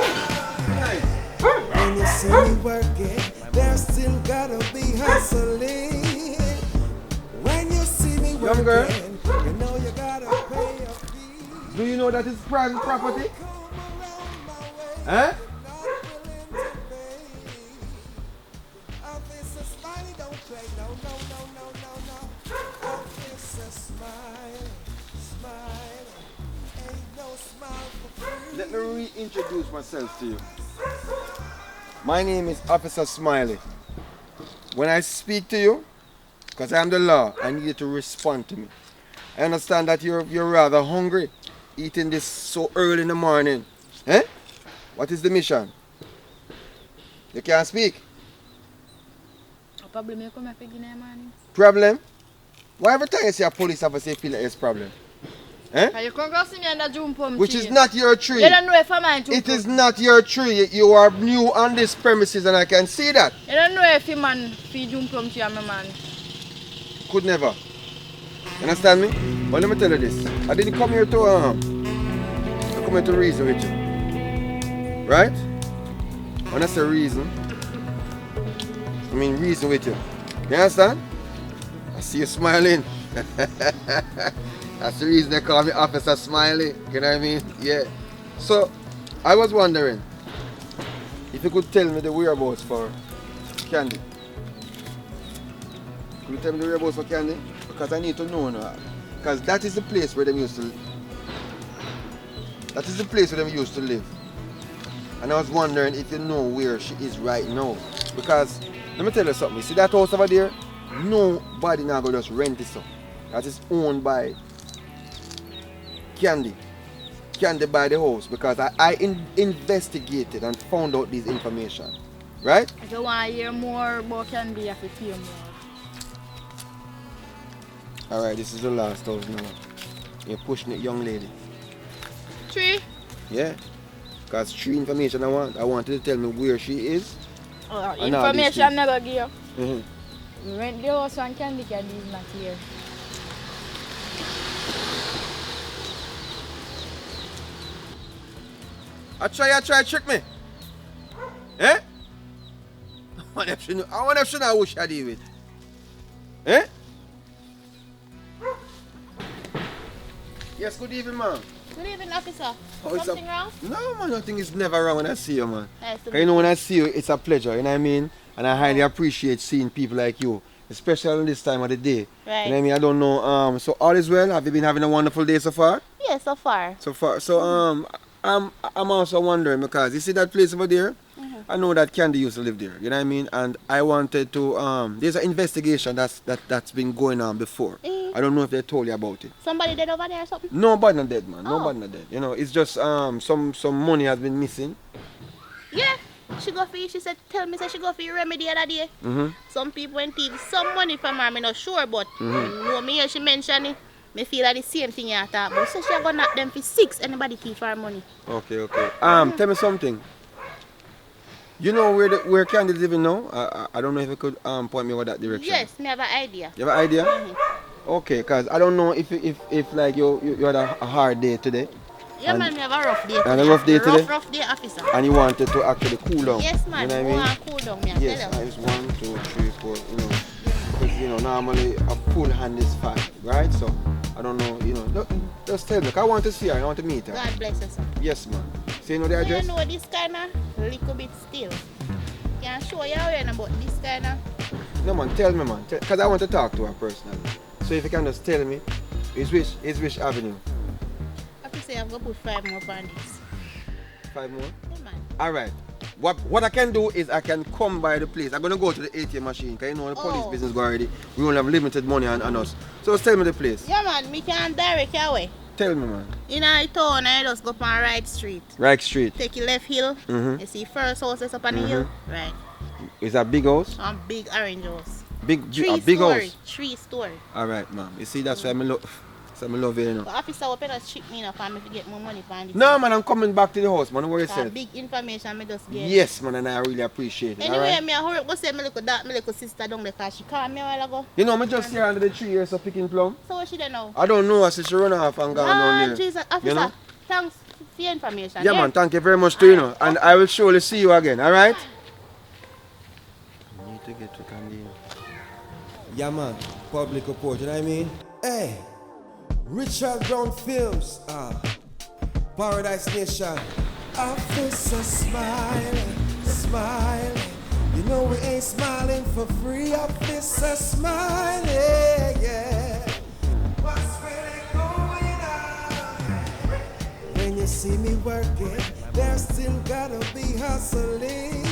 When you see me working, there still gotta be hustling. When you see me working, girl. you know you gotta pay a fee. Do you know that it's private property? Huh? Officer Smiley don't play, no. Officer Smiley, ain't no smile for free. Let me reintroduce myself to you. My name is Officer Smiley. When I speak to you, because I'm the law, I need you to respond to me. I understand that you're rather hungry, eating this so early in the morning. Eh? What is the mission? You can't speak. Probably me come here man. Problem? Why every time you see a police officer you feel like it's problem? Eh? You can go see me under June Pump Which is not your tree. You don't know if I'm mine too. It is not your tree. You are new on this premises and I can see that. You don't know if you man feed June Pump to my man. Could never. You understand me? But let me tell you this. I didn't come here to I come here to reason with you. Right? When I say reason, I mean reason with you. You understand? I see you smiling. That's the reason they call me Officer Smiley. You know what I mean? Yeah. So, I was wondering if you could tell me the whereabouts for Candy. Could you tell me the whereabouts for Candy? Because I need to know now. Because that is the place where they used to live. That is the place where they used to live. And I was wondering if you know where she is right now. Because, let me tell you something. You see that house over there? Nobody now go just rent it up. That is owned by Candy. Candy buy the house because I investigated and found out this information. Right? If you want to hear more about Candy, you have to pay more. Alright, this is the last house now. You're pushing it, young lady. 3? Yeah. Because 3 information I want. I want you to tell me where she is. Information never give. Mm-hmm. We rent the house and Candy is not here. I try trick me. Eh? I wonder if she know who she deal with. Eh? Yes, good evening, ma'am. Good evening, officer. Oh, Something wrong? No, man, nothing is never wrong when I see you, man. Nice to 'Cause you know, when I see you, it's a pleasure, you know what I mean? And I highly appreciate seeing people like you, especially on this time of the day. Right. You know what I mean? I don't know, so all is well? Have you been having a wonderful day so far? Yeah, so far. So I'm also wondering because you see that place over there? I know that Candy used to live there, you know what I mean? And I wanted to, there's an investigation that's been going on before. I don't know if they told you about it. Somebody dead over there or something? Nobody not dead, man. Oh. Nobody not dead. You know, it's just some money has been missing. Yeah. She go for you. She said, tell me, say she go for your remedy the other day. Some people went thief some money from her, I'm not sure, but you know me here she mentioned it. Me feel like the same thing you talk about. So she gonna knock them for 6, anybody thief her money. Okay. Tell me something. You know where Candy living now? I don't know if you could point me over that direction. Yes, me have an idea. You have an idea? Okay, cause I don't know if like you had a hard day today. Yeah, And- man, me have a rough day. and a rough day today? Rough day, officer. And you wanted to actually cool down. Yes, man. You know what I Go mean? and cool down, me I Yes, tell you. it's 1, 2, 3, 4, you know. Because, you know, normally a full hand is 5, right? So, I don't know, you know. Just tell me, 'cause I want to see her, I want to meet her. God bless you, sir. Yes, ma'am. So, you know the You address? know this kind of little bit still. Can show you around about this kind of. No, man, tell me, man. Because I want to talk to her personally. So, if you can just tell me, is which avenue? I have to say I'm going to put 5 more on this. 5 more? Yeah, man. Alright. What I can do is I can come by the place. I'm going to go to the ATM machine because you know the police Oh. business go already. We only have limited money on us. So just tell me the place. Yeah, man. Me can direct you away. Tell me, man. In a town, I just go up on right street. Right Street. Take your left hill. Mhm. You see first house that's up on the hill. Right. Is that big house? Big orange house. Big house. Three story. Alright, ma'am. You see, that's why I love you, you know. But officer, open a check me enough and if you get more money for this. No, man, I'm coming back to the house, man. Don't worry yourself. Big information me just get. Yes, man, and I really appreciate it. Anyway, alright? me I hurry up go say my little sister down there because she called me a while ago. You know, me just here under the tree here, so picking plum. So what she done now? I don't know, I said she run off and gone down there. Jesus, officer, You know? thanks for your information. Yeah, man, thank you very much too, you know. And I will surely see you again, alright? I need to get to Candy. Yeah, man. Public report, you know what I mean? Hey, Richard Brown Films, Paradise Nation. Officer Smiley, Smiley. You know we ain't smiling for free. Officer Smiley, yeah. What's really going on? When you see me working, there still gotta be hustling.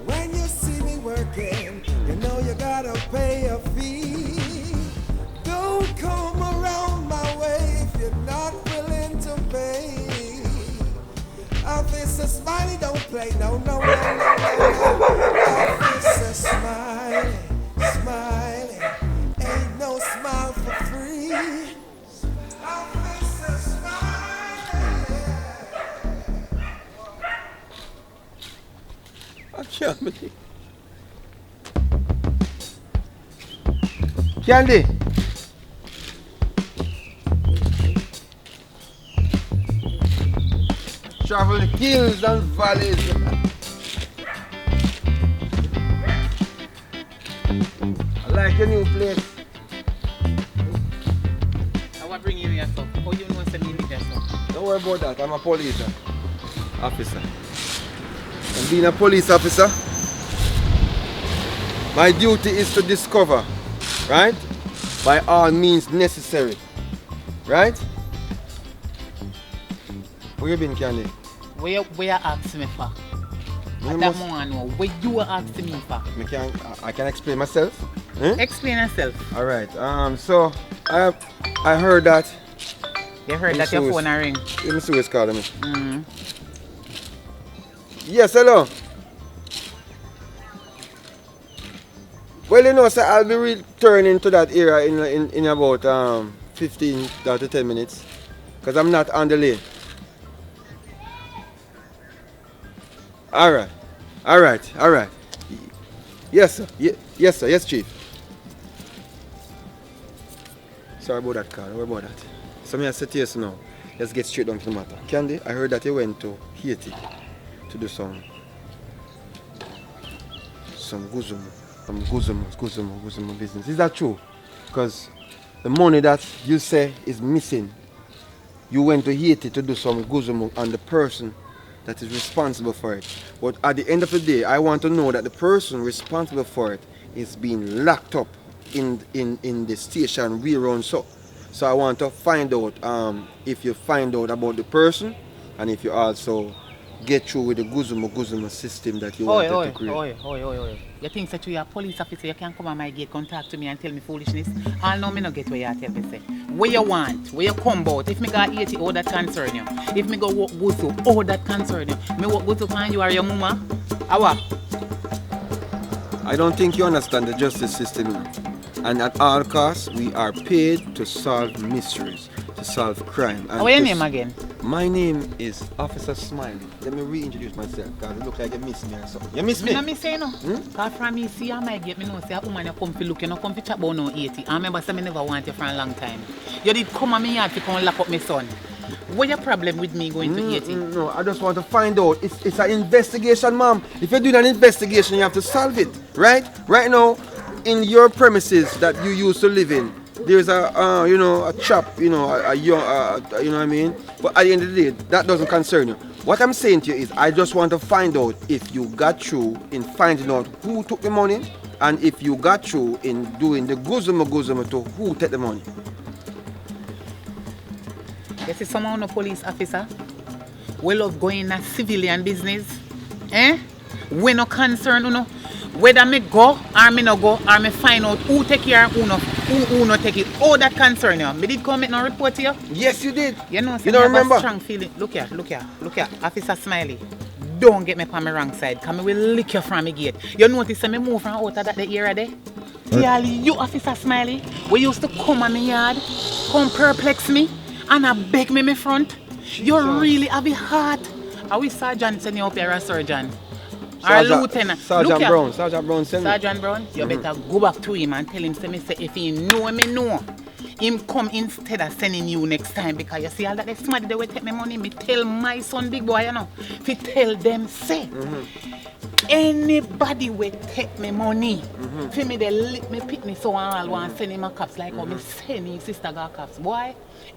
When you see me working, you know you gotta pay a fee. Don't come around my way if you're not willing to pay. Officer Smiley don't play, no. Officer Smiley, Smiley, ain't no smile for free. Officer Smiley. I can't believe. Candy. Travel the hills and valleys. I like your new place. I want to bring you here, so. How you know to meet me there, so? Don't worry about that. I'm a police officer. And being a police officer, my duty is to discover, right? By all means necessary, right? Where you been, Candy? Where you asking me for? You At that must- moment, I know. Where you are asking me for? I can explain myself. Eh? Explain yourself. All right. So I heard that. You heard that your phone a ring. Let me see what's calling me. Yes, hello. Well, you know, sir, I'll be returning to that area in about 15 to 10 minutes, because I'm not on the lane. All right. Yes, sir. Yes, sir. Yes, chief. Sorry about that, Carl. Don't worry about that. So I said yes now. Let's get straight down to the matter. Candy, I heard that you went to Haiti to do some guzumo business. Is that true? Because the money that you say is missing, you went to Haiti to do some guzumo and the person that is responsible for it. But at the end of the day, I want to know that the person responsible for it is being locked up in the station we run so. So I want to find out if you find out about the person and if you also get through with the guzumo system that you wanted to create. Oi. You think that you are a police officer, you can come on my gate, contact to me and tell me foolishness? I'll know me not get where you tell me say. Where you want, where you come about. If me go 80, all that concern you. If me go walk guzu, all that concern you. Me walk guzu and you are your mama. Awa. I don't think you understand the justice system. And at all costs, we are paid to solve mysteries, to solve crime. And What's your name again? My name is Officer Smiley. Let me reintroduce myself, because it looks like you miss me or something. You miss me? I miss you know. Because from me see I might get me know say a woman you come to look, you know come to chat about no 80. I remember say me never want you for a long time. You did come on me yard to come lock up my son. What's your problem with me going to 80? No, I just want to find out. It's an investigation, ma'am. If you're doing an investigation, you have to solve it, right? Right now, in your premises that you used to live in, there's a chap, a young, you know what I mean? But at the end of the day, that doesn't concern you. What I'm saying to you is, I just want to find out if you got through in finding out who took the money, and if you got through in doing the guzumo to who took the money. You see someone a police officer? We love going in a civilian business. Eh? We no concern, you know. Whether me go or me no go or me find out who take care of who no take it. All that concern you. Me did come make no report to you. Yes, you did. You know, so You don't I have remember? a strong feeling. Look here. Officer Smiley. don't get me on my wrong side, because I will lick you from my gate. You notice that I move from out of that area there? Tell you, Officer Smiley, we used to come on my yard, come perplex me, and beg me in my front. You really have a heart. Are we Sergeant send you up here, or Sergeant? Or Lieutenant? Sergeant Brown. Sergeant Brown send me. Sergeant Brown, you better go back to him and tell him say if he know me know. Him come instead of sending you next time, because you see all that they somebody they will take my money. Me tell my son big boy, you know. If you tell them say anybody will take me money. For me they lick me pick me so I all want send him a cops like how me send his sister got cops. Boy,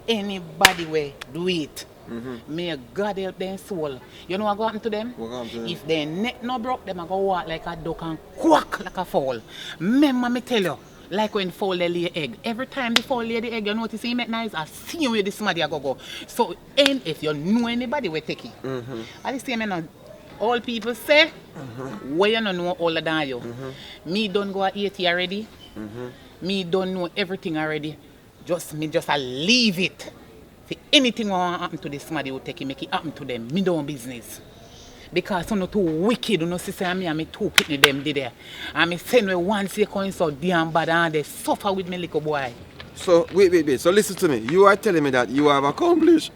anybody will do it. May God help their soul. You know what go happen to them? What happen to them? If their neck no broke, them a go walk like a duck and quack like a fowl. Remember me tell you, like when fowl they lay egg. Every time the fowl lay the egg, you notice he make nice. I see where this somebody a go. So, and if you know anybody, we take it. I just say, man, all people say, where you don't know older than you. Me don't go at 80 already. Me don't know everything already. Just I leave it. If anything want happen to this somebody will take it, make it happen to them. Me don't business. Because I'm not too wicked, you know, sister and me too pitney them did there. And me send me one second so damn bad and they suffer with me little boy. So, wait. So listen to me. You are telling me that you have accomplished...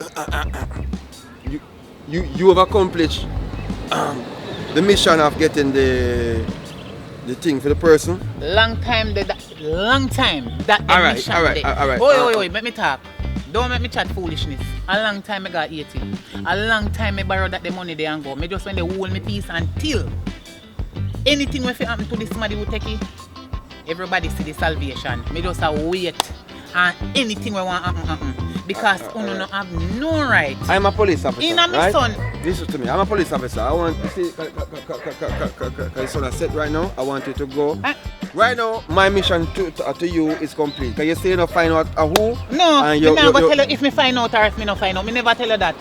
you have accomplished the mission of getting the thing for the person? Long time that Alright. Wait, let me talk. Don't make me chat foolishness. A long time I got 80. A long time I borrow that the money they and go. Me just when they hold me peace until anything will happen to this somebody will take it. Everybody see the salvation. Me just wait and anything will want happen. Because you don't have no right. I'm a police officer. In a right? son. Listen to me. I'm a police officer. I want to see. It's on a set right now. I want you to go. Right now, my mission to you is complete. Can you say you don't find out who? No, I never tell you if me find out or if me not find out. Me never tell you that.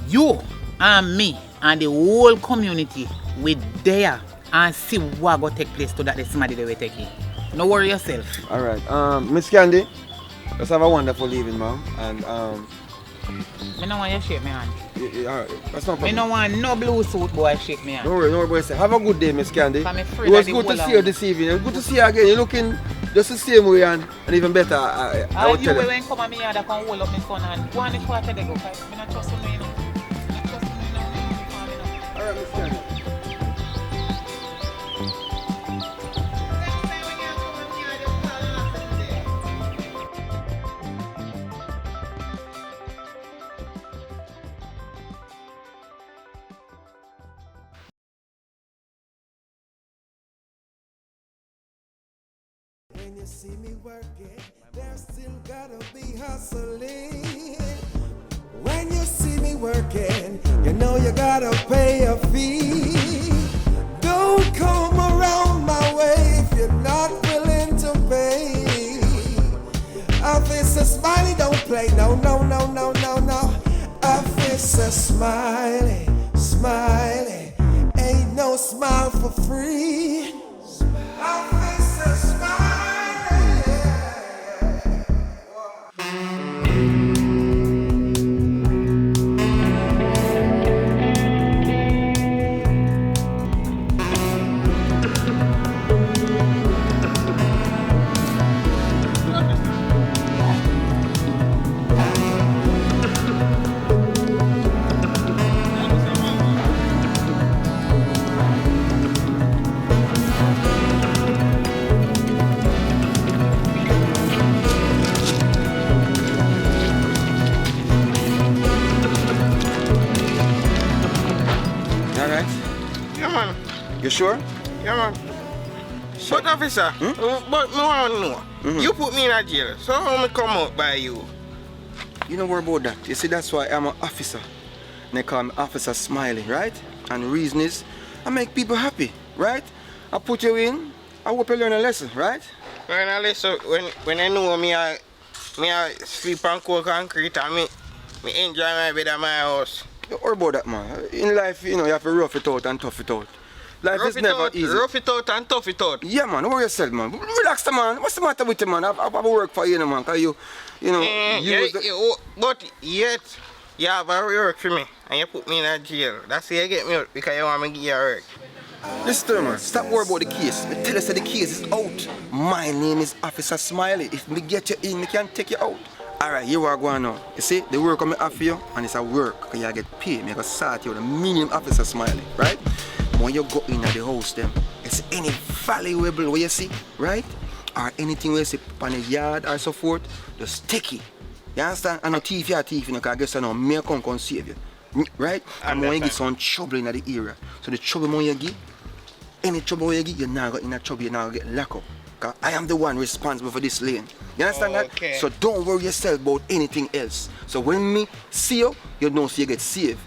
You and me and the whole community we there and see what go take place to that somebody they will take it. No worry yourself. All right. Miss Candy, let's have a wonderful evening, ma'am. And Me no want you shake me hand. all right. That's no problem. Me no want no blue suit boy shake me hand. No worry, boy. Have a good day, Miss Candy. I'm afraid It was that good the to whole see you this evening. It was good to see you again. You're looking just the same way and even better. I would you tell you. when come at me yard I can hold up my son and go on the quarter they go. Cause me not trust you, you know. Me not trust you, you know. All right, Miss Candy. When you see me working, there still gotta be hustling. When you see me working, you know you gotta pay a fee. Don't come around my way if you're not willing to pay. Officer Smiley don't play, no. Officer Smiley, ain't no smile for free. Officer Smiley. You sure? Yeah, man. But officer, but no one know. You put me in a jail, so how me come out by you? You don't worry about that. You see, that's why I'm an officer. And they call me Officer Smiley, right? And the reason is, I make people happy, right? I put you in, I hope you learn a lesson, right? When I listen, when I know me, I sleep on cold concrete and me enjoy my bed at my house. Don't worry about that, man. In life, you know, you have to rough it out and tough it out. Life is never easy. Rough it out and tough it out. Yeah, man. Don't worry yourself, man. Relax, man. What's the matter with you, man? I've work for you, man. Cause you know, but yet, You have a work for me and you put me in a jail. That's why you get me out because you want me to give you a work. Listen to me, man. Stop worrying about the case. Me tell you that the case is out. My name is Officer Smiley. If me get you in, me can take you out. Alright, here we are going now. You see, the work I'm have for you, and it's a work, because you get paid. Me go start you with a minimum Officer Smiley, right? When you go in at the house, them, it's any valuable what you see, right? Or anything where you see on the yard or so forth, just take it. You understand? And no thief, you're a thief, you know, because I guess I know, me come save you. Right? And when you get some trouble in the area, so the trouble when you get, any trouble you get, you're not going in a trouble, you're not going to get locked up. Because I am the one responsible for this lane. You understand that? So don't worry yourself about anything else. So when me see you, you know so you get saved.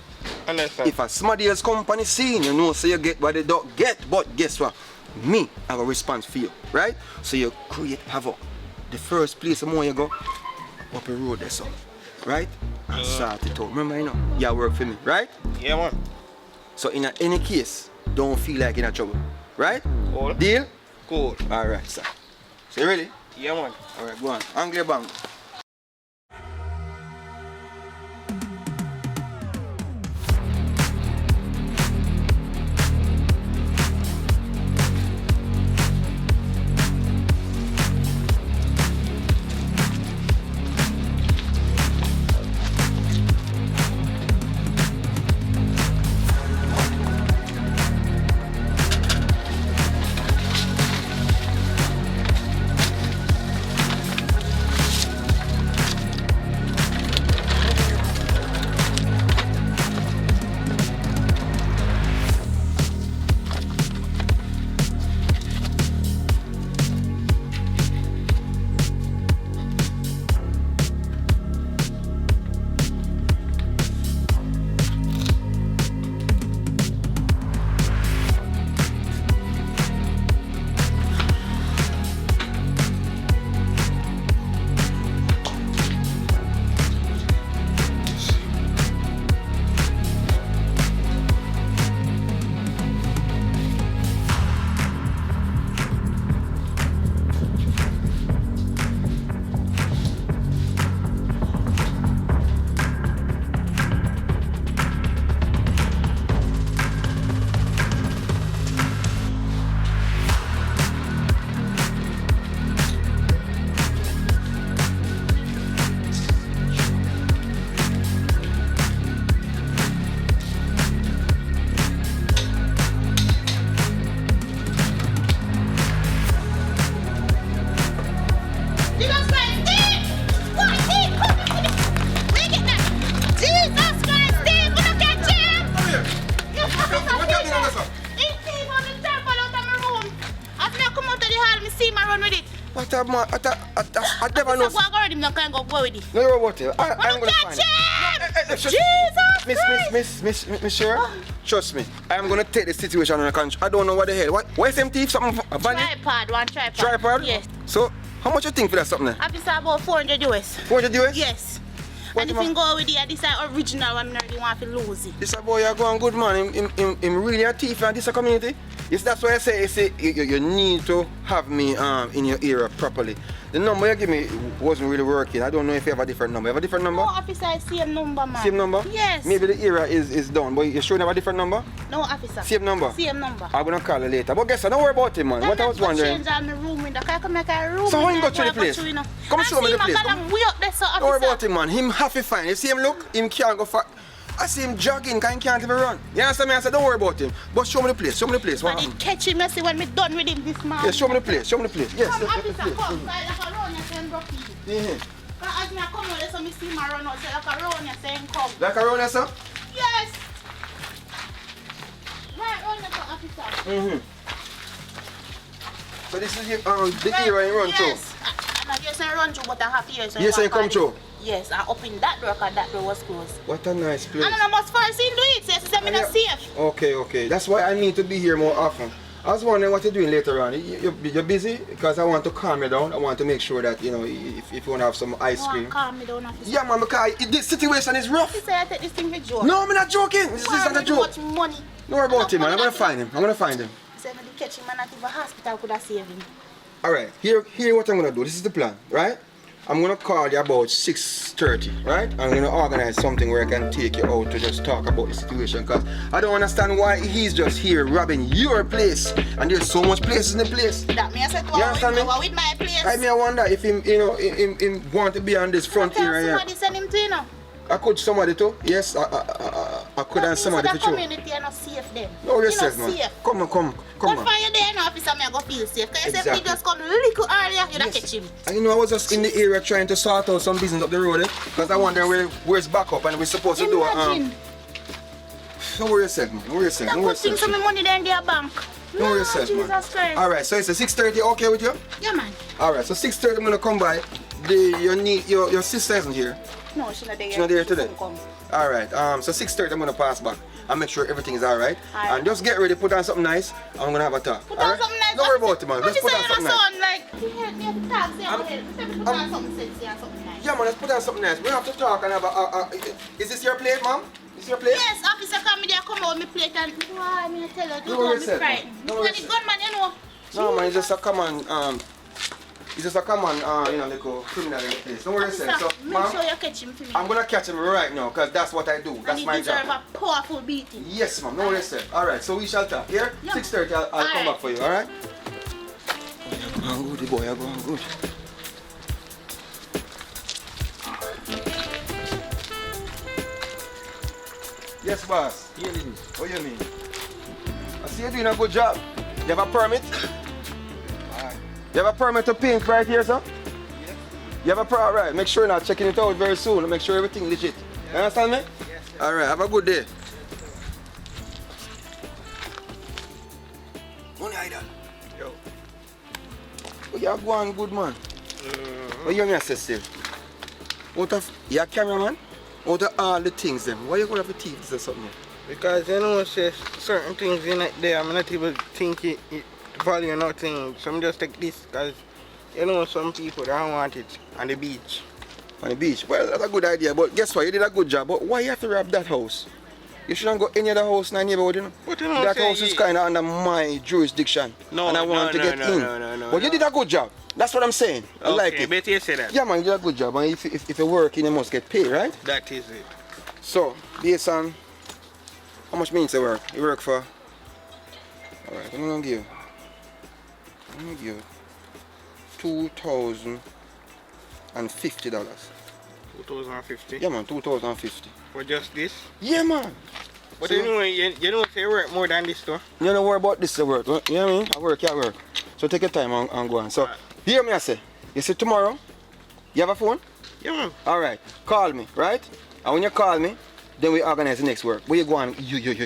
Understand. If a somebody else come on the scene, you know so you get what they don't get. But guess what? Me, I have a response for you. Right? So you create havoc. The first place the more you go, up the road there, so. Right? And sort it out. Remember, you know, you work for me, right? Yeah, man. So in any case, don't feel like you're in trouble. Right? Cool. Deal? Cool. Alright, sir. So you ready? Yeah, man. Alright, go on. Angle bang. I never know. No, you're about it. I'm gonna find it. Jesus! Miss Sure? Trust me. I'm gonna take the situation under control. I don't know what the hell. Why is them thief? Something a van? One tripod. Tripod? Yes. So, how much you think for that something? I just about 400 US. 400 US? Yes. And if you go with it, this is original one, I really want to lose it. This a boy you going good man. Him really a thief in this community. Yes, that's why I say you need to have me in your area properly. The number you give me wasn't really working. I don't know if you have a different number. You have a different number? No, officer, same number, man. Same number? Yes. Maybe the area is done, but you sure you have a different number? No, officer. Same number? Same number. I'm gonna call you later. But guess what? Don't worry about him, man. What I was wondering. Change all my room window. Can I come make a room? So how you go to the place? Come show me the place. Way up there, so, officer. Don't worry about him, man. Him happy fine. You see him look? Him can't go far. I see him jogging, cause he can't even run. You understand me? I said, don't worry about him. But show me the place. Show me the place. What happened? Catch him, see when me done with him this man. Yeah, show me the place. Show me the place. Yes. Come, officer, the place. come. Like a run, you say broke in. As me come out, so me see my run out. Say like a run, you say come. Like a run, sir? Yes. Right, run, officer. So this is the area you run through? Yes. I just run through, but I have years. Yes, you come through? Yes, I opened that door because that door was closed. What a nice place. And I must first do it, so it's not safe. Okay. That's why I need to be here more often. I was wondering what you're doing later on. You're busy? Because I want to calm you down. I want to make sure that, you know, if you want to have some ice cream. Calm me down, officer. Yeah, man, because this situation is rough. You say I take this thing for joke. No, I'm not joking. This is not a joke. Much money. Don't worry about him, man. I'm going to find him. You say when you catch him and not even hospital could have saved him. Alright, here what I'm going to do. This is the plan, right? I'm gonna call you about 6:30, right? I'm gonna organize something where I can take you out to just talk about the situation, because I don't understand why he's just here robbing your place, and there's so much places in the place. That me I said to You understand me? with my place. I wonder if him, him want to be on this front area. Somebody send him to you know. I could somebody too. Yes, I could and somebody so for the sure. community are not safe then. No, you yourself, not man. safe. Come on. But for you there now, officer, me I go feel safe. Because if Exactly. he just come little earlier, you don't catch him. And you know, I was just in the area trying to sort out some business up the road, because I wonder where's backup and we're supposed to do Imagine. Don't worry yourself, man. Don't worry yourself. That Don't worry good thing yourself. some money there in their bank. Don't worry yourself, Jesus man. Christ. Alright, so it's a 6:30 okay with you? Yeah, man. Alright, so 6:30 I'm gonna come by. Your sister isn't here. No, she's not there. She's not there today. She come. Alright, so 6:30 I'm gonna pass back and make sure everything is alright. Alright. And just get ready, put on something nice, and I'm gonna have a talk. Put on something nice. Don't worry about it, man. What Just you put on saying, something my nice. son? Like, you have to talk, say, put on something sexy and something nice. Yeah, man, let's put on something nice. We have to talk and have is this your plate, ma'am? Is this your plate? Yes, officer come there, come out, me plate and why me tell you, Don't don't worry be yourself, man. frightened. Don't worry Because the gunman, you know. No, man, it's just a common, little criminal in the place. Don't worry yourself. So, Officer, make sure ma'am, you catch him for me. I'm gonna catch him right now, because that's what I do. And That's he my deserve job. a powerful beating. Yes, ma'am. No worry yourself. Alright, so we shall talk. Here? Yeah. 6:30, I'll come Alright. back for you, alright? You're going good, boy. You're going good. Yes, boss. Here it is. What do you mean? I see you're doing a good job. You have a permit? Alright. You have a permit to paint right here, sir? Yes. You have a permit? Alright, make sure you're not checking it out very soon. Make sure everything legit. You understand me? Yes, sir. Alright, have a good day. Money idol. Yo. Oh, you are going good, man. What you mean, still? Out of your cameraman? Out of all the things, them, why you going to have to teach this or something? Because you know, say certain things in it there, I'm not able to think it value nothing. So I'm just take this because you know some people don't want it on the beach. On the beach? Well, that's a good idea, but guess what? You did a good job, but why you have to rob that house? You shouldn't go any other house in the neighborhood, you know? But you know, That say house is you- kind of under my jurisdiction. No, and I want to no, get no, in. no, But you did a good job. That's what I'm saying. I like Okay, it. better you say that. Yeah, man, you did a good job. And if you work in, you must get paid, right? That is it. So, based on how much means you work? You work for? Alright, I'm gonna give you $2,050. $2,050 Yeah, man, $2,050. for just this. Yeah, man. But So- you know say you work more than this though. You don't worry about this work. You know what I mean? I work, I work. So take your time and go on. So, hear me, I say. You see tomorrow, you have a phone? Yeah, man. Alright, call me, right? And when you call me, then we organize the next work. Where you go on, you're doing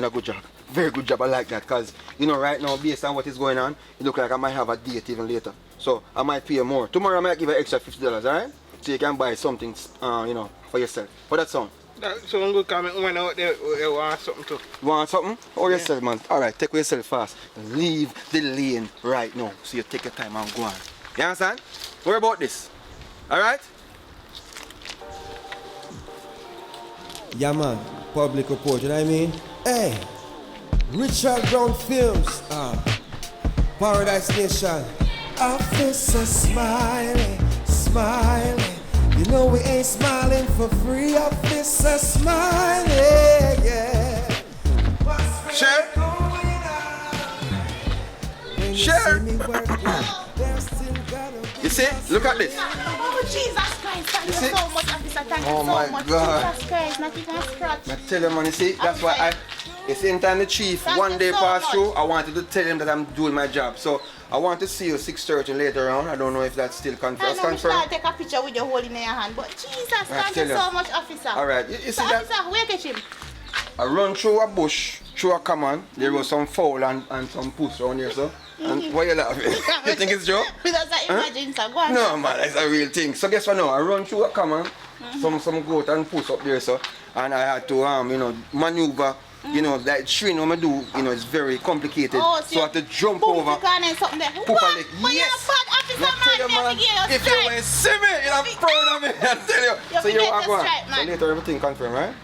a good job. Very good job, I like that. Because, you know, right now, based on what is going on, it look like I might have a date even later. So, I might pay you more. Tomorrow, I might give you extra $50, alright? So you can buy something, for yourself. How that sound? That sound good because my woman out there want something too. You want something? Or yourself, man. Alright, take yourself fast. Leave the lane right now. So you take your time and go on. You understand? Worry about this. Alright? Yeah, man. Public report, you know what I mean? Hey, Richard Brown Films, Paradise Nation. Officer Smiley, Smiley. You know we ain't smiling for free, Officer Smiley, yeah. Share. Share. You see? Look at this. Oh, Jesus Christ. Thank you see? so much, officer. Thank Oh, you my so much. God. Jesus Christ, not even a scratch. I tell you, man, you see, that's why you see, anytime the chief Thank one you day so pass much. through, I wanted to tell him that I'm doing my job. So I want to see you 6:30 later on. I don't know if that's still I confirmed. know we should take a picture with you holding in your hand, but Jesus, thank tell you you. so much, officer. All right, you see So, that? officer, where catch him? I run through a bush, through a common. There was some fowl and some puss around here, so. And why you laughing? You think it's joke? Because I imagine, so go on. No, man, it's a real thing. So guess what now? I run through a common, some goat and puss up there, so. And I had to, maneuver. You know, that train when I do, it's very complicated. Oh, so I had to jump boom, over. you can't have something there. Poof a What? lick. But Yes. you're a bad officer, Now tell you, man. man, You have to if give you you a will stripe. see me, you're proud of me, I tell you. You So you forget are the going. stripe, So man. later everything confirmed, right?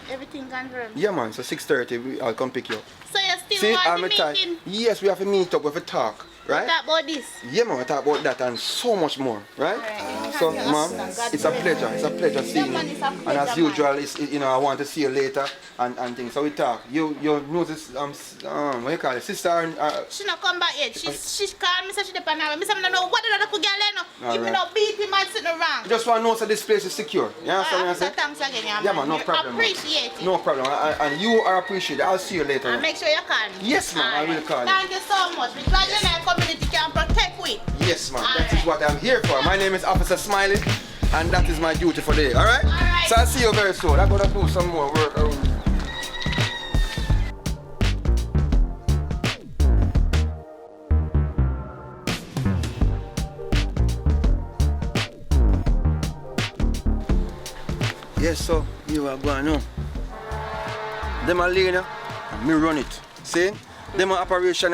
Everything confirmed. Yeah, man. So 6:30, I'll come pick you up. So you still See, want I'm the a type. meeting? Yes, we have to meet up, we have to talk, right? Talk about this. Yeah, man, we talk about that and so much more, right? Right. So, Thank you, ma'am, God it's a bless. pleasure. It's a pleasure seeing man, you. it's a And as pleasure, usual, it's, you know, I want to see you later and things. So we talk. You know this what you call it, sister? And, She not come back yet. She called me, say she depend on me. Me say, I don't know what the other could get no. If me not beat him and sit around. just want to know so this place is secure. You understand what I'm saying? Thanks again, Yeah, man, no problem. Man. Appreciate it. No problem. And you are appreciated. I'll see you later. And make sure you call me. Yes, ma'am, I will call you. Thank you so much. We're glad the community can protect we. Yes, ma'am. That is what I'm here for. My name is Officer Smiley, and that is my duty for the day. All right? All right. So I'll see you very soon. I'm going to do some more work. Yes, so you are going on. Them are leader, and me run it. See? Them are operation.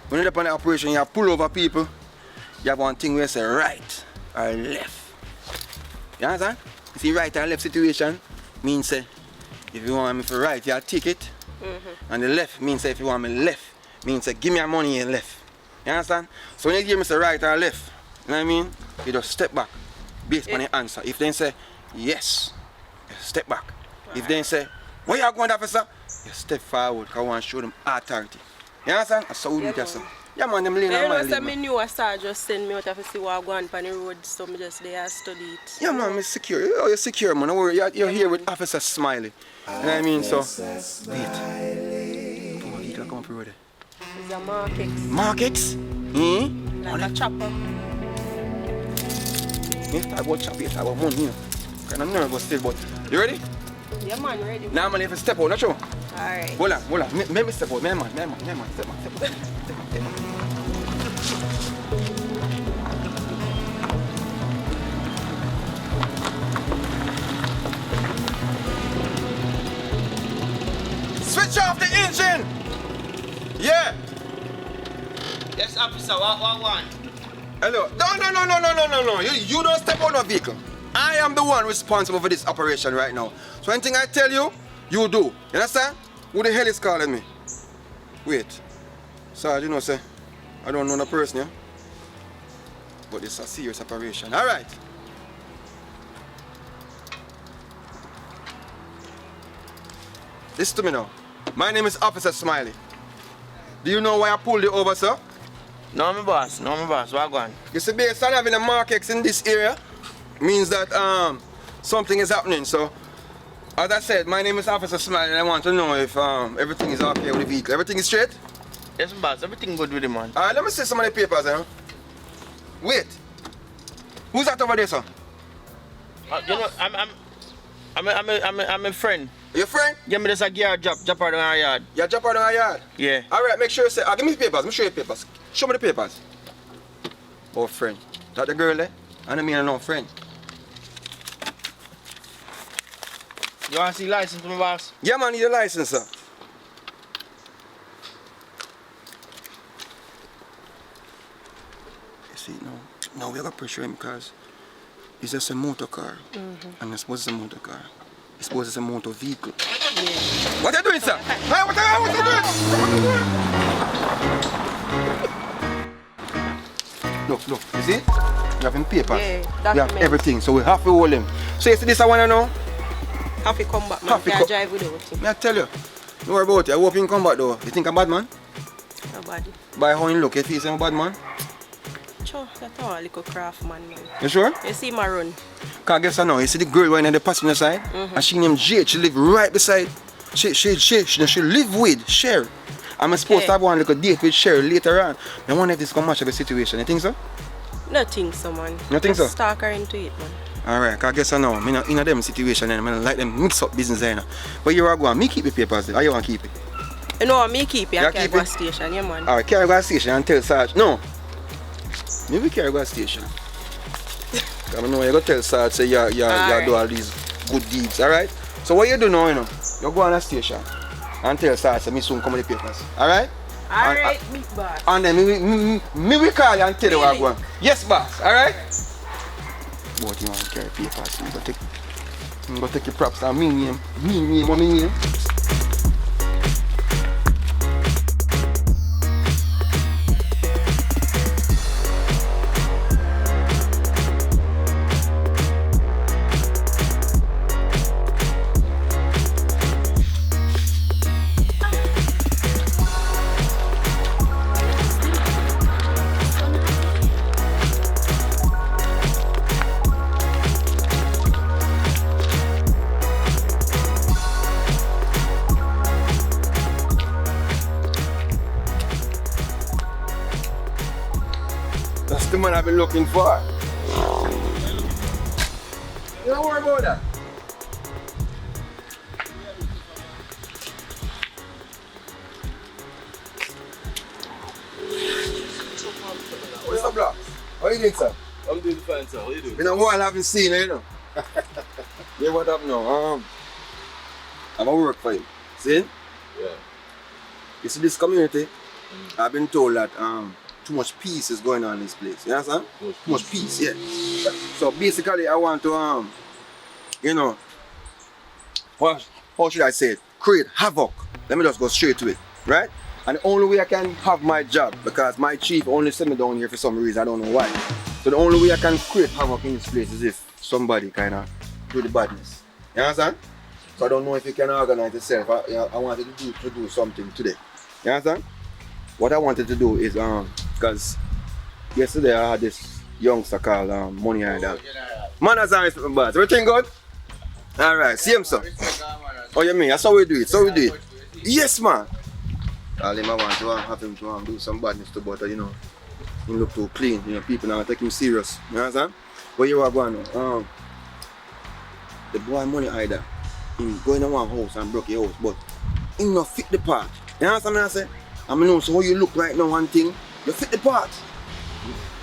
When you're on the operation, you pull over people. You have one thing where you say right or left. You understand? You see right or left situation means say if you want me for right, you take it. And the left means say if you want me left, means say give me your money and left. You understand? So when you give me say right or left, you know what I mean? You just step back based on the answer. If they say yes, you step back. Right. If they say, where you going, officer? You step forward because I want to show them authority. You understand? That's how we do that. Yeah, man, them lean on my lead. I knew a star just send me out to see what going on the road, so I just there study it. Yeah, man, I'm secure. You're secure, man. Don't worry. You're here with Officer Smiley. You know what I mean? So, wait. Come on, vehicle, come up the road. It's a market. Markets? Like a chopper. Yeah, talk about chop here, talk about money, you know. Kind of nervous still, but you ready? Yeah, man, ready. Now, man, if you step out, not sure. Alright. Hold on. Let me step out. Man, step out. Switch off the engine! Yeah! Yes, officer, what one? Hello. No. You don't step on no vehicle. I am the one responsible for this operation right now. So anything I tell you, you do. You understand? Who the hell is calling me? Wait. Sarge, you know, sir, I don't know the person, yeah? But it's a serious operation. All right. Listen to me now. My name is Officer Smiley. Do you know why I pulled you over, sir? No, my boss. What going? You see, based on having a markets in this area, means that something is happening. So, as I said, my name is Officer Smiley, and I want to know if everything is okay with the vehicle. Everything is straight? Yes, boss. Everything good with the man. All right, let me see some of the papers, Wait. Who's that over there, sir? You know, I'm a friend. Your friend? Give me this a gear drop out of our yard. You drop out of our yard? Yeah. All right, make sure you say, give me the papers. Let me show you the papers. Show me the papers. Oh, friend. That the girl there? I don't mean no friend. You want to see license for my boss? Yeah, man, I need a license, sir. You see, now we got to pressure him because it's just a motor car. And I suppose it's a motor car. I suppose it's a motor vehicle. Yeah. What are you doing, sir? Hey, what are you doing? Look, you see? You have him papers. Yeah, you have documents. everything, so we have to hold him. So you see this I want to know? Have to come back, man. Have to Can't co- drive without him. I tell you, don't worry about it. I hope he can come back though. You think I'm bad man? Nobody. By how he look, you feel I'm bad man? Sure, that's all a little craft, man. You sure? You see my run. Cause guess I know, you see the girl right on the passenger side? And she named Jade, she live right beside. She live with Sherry. I'm supposed to have one little date with Sherry later on. I wonder if this can match up the situation. You think so? Nothing, so man. You think so? Just stalk her into it, man. Alright, cause guess I know, I'm in a them situation and I like them mix up business there. But you are going, me keep the papers there. How you want to keep it? You know, me keep it. I You can't keep go it? station, yeah, man. Alright, carry go to station and tell Sarge. No. Maybe carry go to station. I know you go tell Sarge say you do all these good deeds, alright? So what you do now, you go on the station and tell Sarge say me soon come with the papers. Alright? Alright, big boss. And then me will call you and tell you what I'm going. Yes, boss, alright? But you want to carry papers, you go take your props and me name. the man I've been looking for. You don't worry about that. What's up, Blocks? How you doing, sir? I'm doing fine, sir. How you doing? Been a while I haven't seen you, you know. Yeah, what up now? I'm at work for you. See? Yeah. You see this community? I've been told that too much peace is going on in this place. You understand? Too much peace, yeah. So basically I want to you know, how should I say it? Create havoc. Let me just go straight to it, right? And the only way I can have my job, because my chief only sent me down here for some reason, I don't know why. So the only way I can create havoc in this place is if somebody kind of do the badness. You understand? So I don't know if you can organize yourself. I wanted to do something today. You understand? What I wanted to do is, because yesterday I had this youngster called Money Idol. Manners and respect, boss. Everything good? Alright, see him, sir. Oh, you mean? That's how we do it. So we do it. Yes, man. I want to have him to do some badness too, but you know, he look too clean. You know, people now take him serious. You understand? But you are going on. The boy Money Idol, him going to one house and broke your house, but he not fit the part. You understand what I say? I mean, so how you look right now, one thing, you fit the part.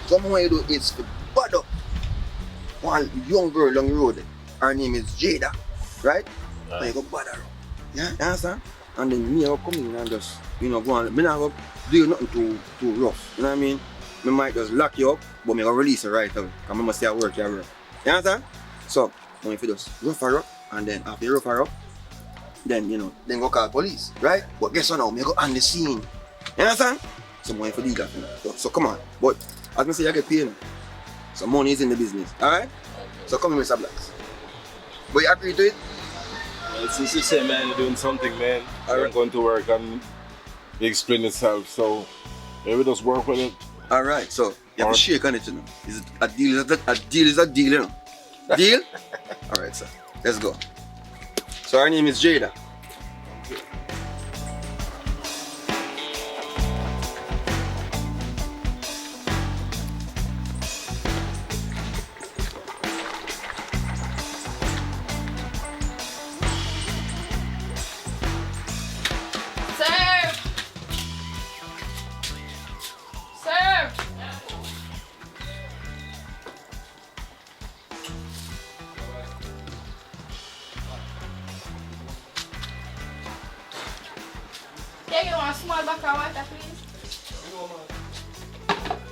Something you do is bad up. One young girl along the road, her name is Jada, right? And you go bad her. Yeah, you understand? And then me, I come in and just, you know, go on. Me not go do nothing too rough. You know what I mean? Me might just lock you up, but me go release you right away. Because I must stay at work here. You understand? So, if you just rough her up, and then after you rough her up, then, you know, then go call police, right? But guess what now? Me go on the scene. You understand? So, if you do that, so come on. But, as I say, I get paid. So, money is in the business, alright? So, come here, Mr. Blacks. But you agree to it? Well, since you say, man, you're doing something, man. I'm going to work and explain yourself. So, maybe just work with it. Alright, so, you have to shake on it, you know. Is it a deal? A deal is a deal, you know. Deal? Alright, sir. Let's go. So her name is Jada. Can you want a small bucket of water, please?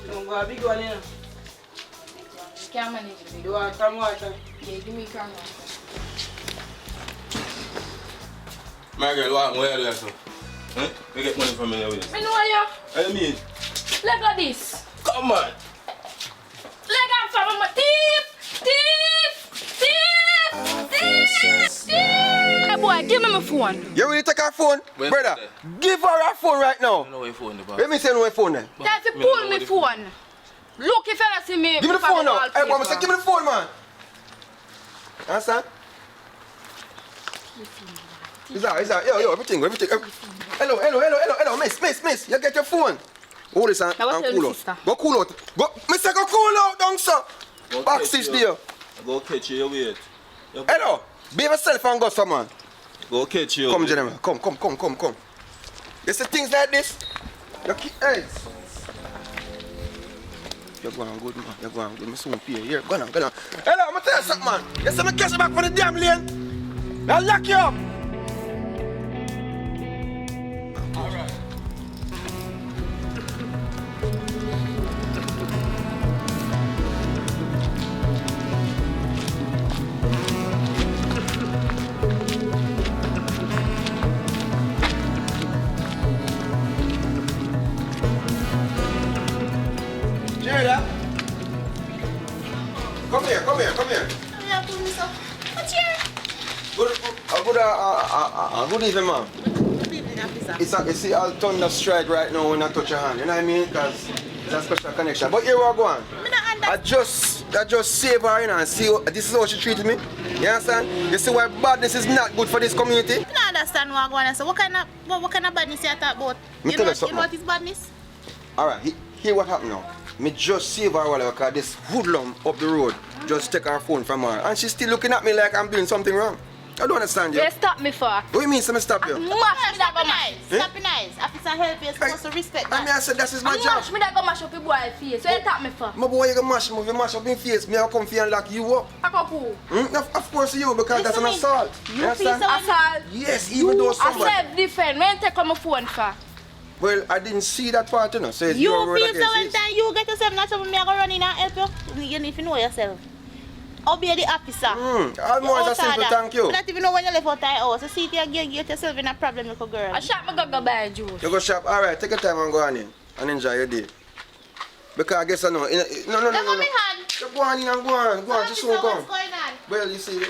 Don't go a big one, you know. Can't manage it big. You want some water? Yeah, give me can water. My girl, what are you doing, sir? Huh? You get money from me anyway. I know you. What do you mean? Look at this. Come on. Look at from my thief! Hey boy, give me my phone. You really take her phone? Where's Brother, that? give her her phone right now. I know your phone, the boss. Let me say no phone then. That's to pull me phone. Look if you see me. Give me the phone now. Hey, boy, I say wallpaper. give me the phone, man. Understand? Is that? Yo, everything. Hello, miss. You get your phone. Hold this and Now what tell cool me, out. sister? Go cool out. Go, Mr. Go cool out, down, sir. Go Back catch six you. there. Go catch you, wait. Hello, be yourself and go, sir, man. Go catch you. Come, gentlemen. Come. You see things like this? You keep heads. You're going good, man. You're going good. Me soon pay you. Here, go on. Hello, I'm gonna tell you something, man. You see me catch you back for the damn lane? I'll lock you up. Alright. Jada. Come here. Yeah, pull me so. What's here? Good evening, ma'am. Good evening, officer. You see, I'll thunder strike right now when I touch your hand. You know what I mean? Because it's a special connection. But here we go on. Me not I just save her, you know, and see this is how she treated me. You understand? You see why badness is not good for this community? I don't understand what I'm going to say. What kind of badness you talk about? Me You tell know, you something. you know what is badness? Alright, Hear what happened now? Me just save her while because this hoodlum up the road just take her phone from her. And she's still looking at me like I'm doing something wrong. I don't understand you. You stop me for. What do you mean, so me stop you? Mash me that go mash. Stop it nice. Officer help you, you're supposed to respect that. I mean, I said that's my job. Mash me that go mash up your boy face. What you tap me for? My boy, you can mash me. If you mash up in face, me I'll come for you and lock you up. I go cool. Of course you, because that's an assault. You understand? Assault. Yes, even though I somebody... self-defense. When you take on my phone for? Well, I didn't see that part, you know. So it's You your word feel so against one his. time you get yourself not something me I go run in and help you. You need to know yourself. Obey the officer. Almost a simple thank you. You don't even know when you left out the house. You see if you get yourself in a problem with a girl. I shot my go buy juice. You go shop, alright, take your time and go on in and enjoy your day. Because I guess I know. No. Look at me hand. You go on in and go on, just so come. What's going on? Well, you see,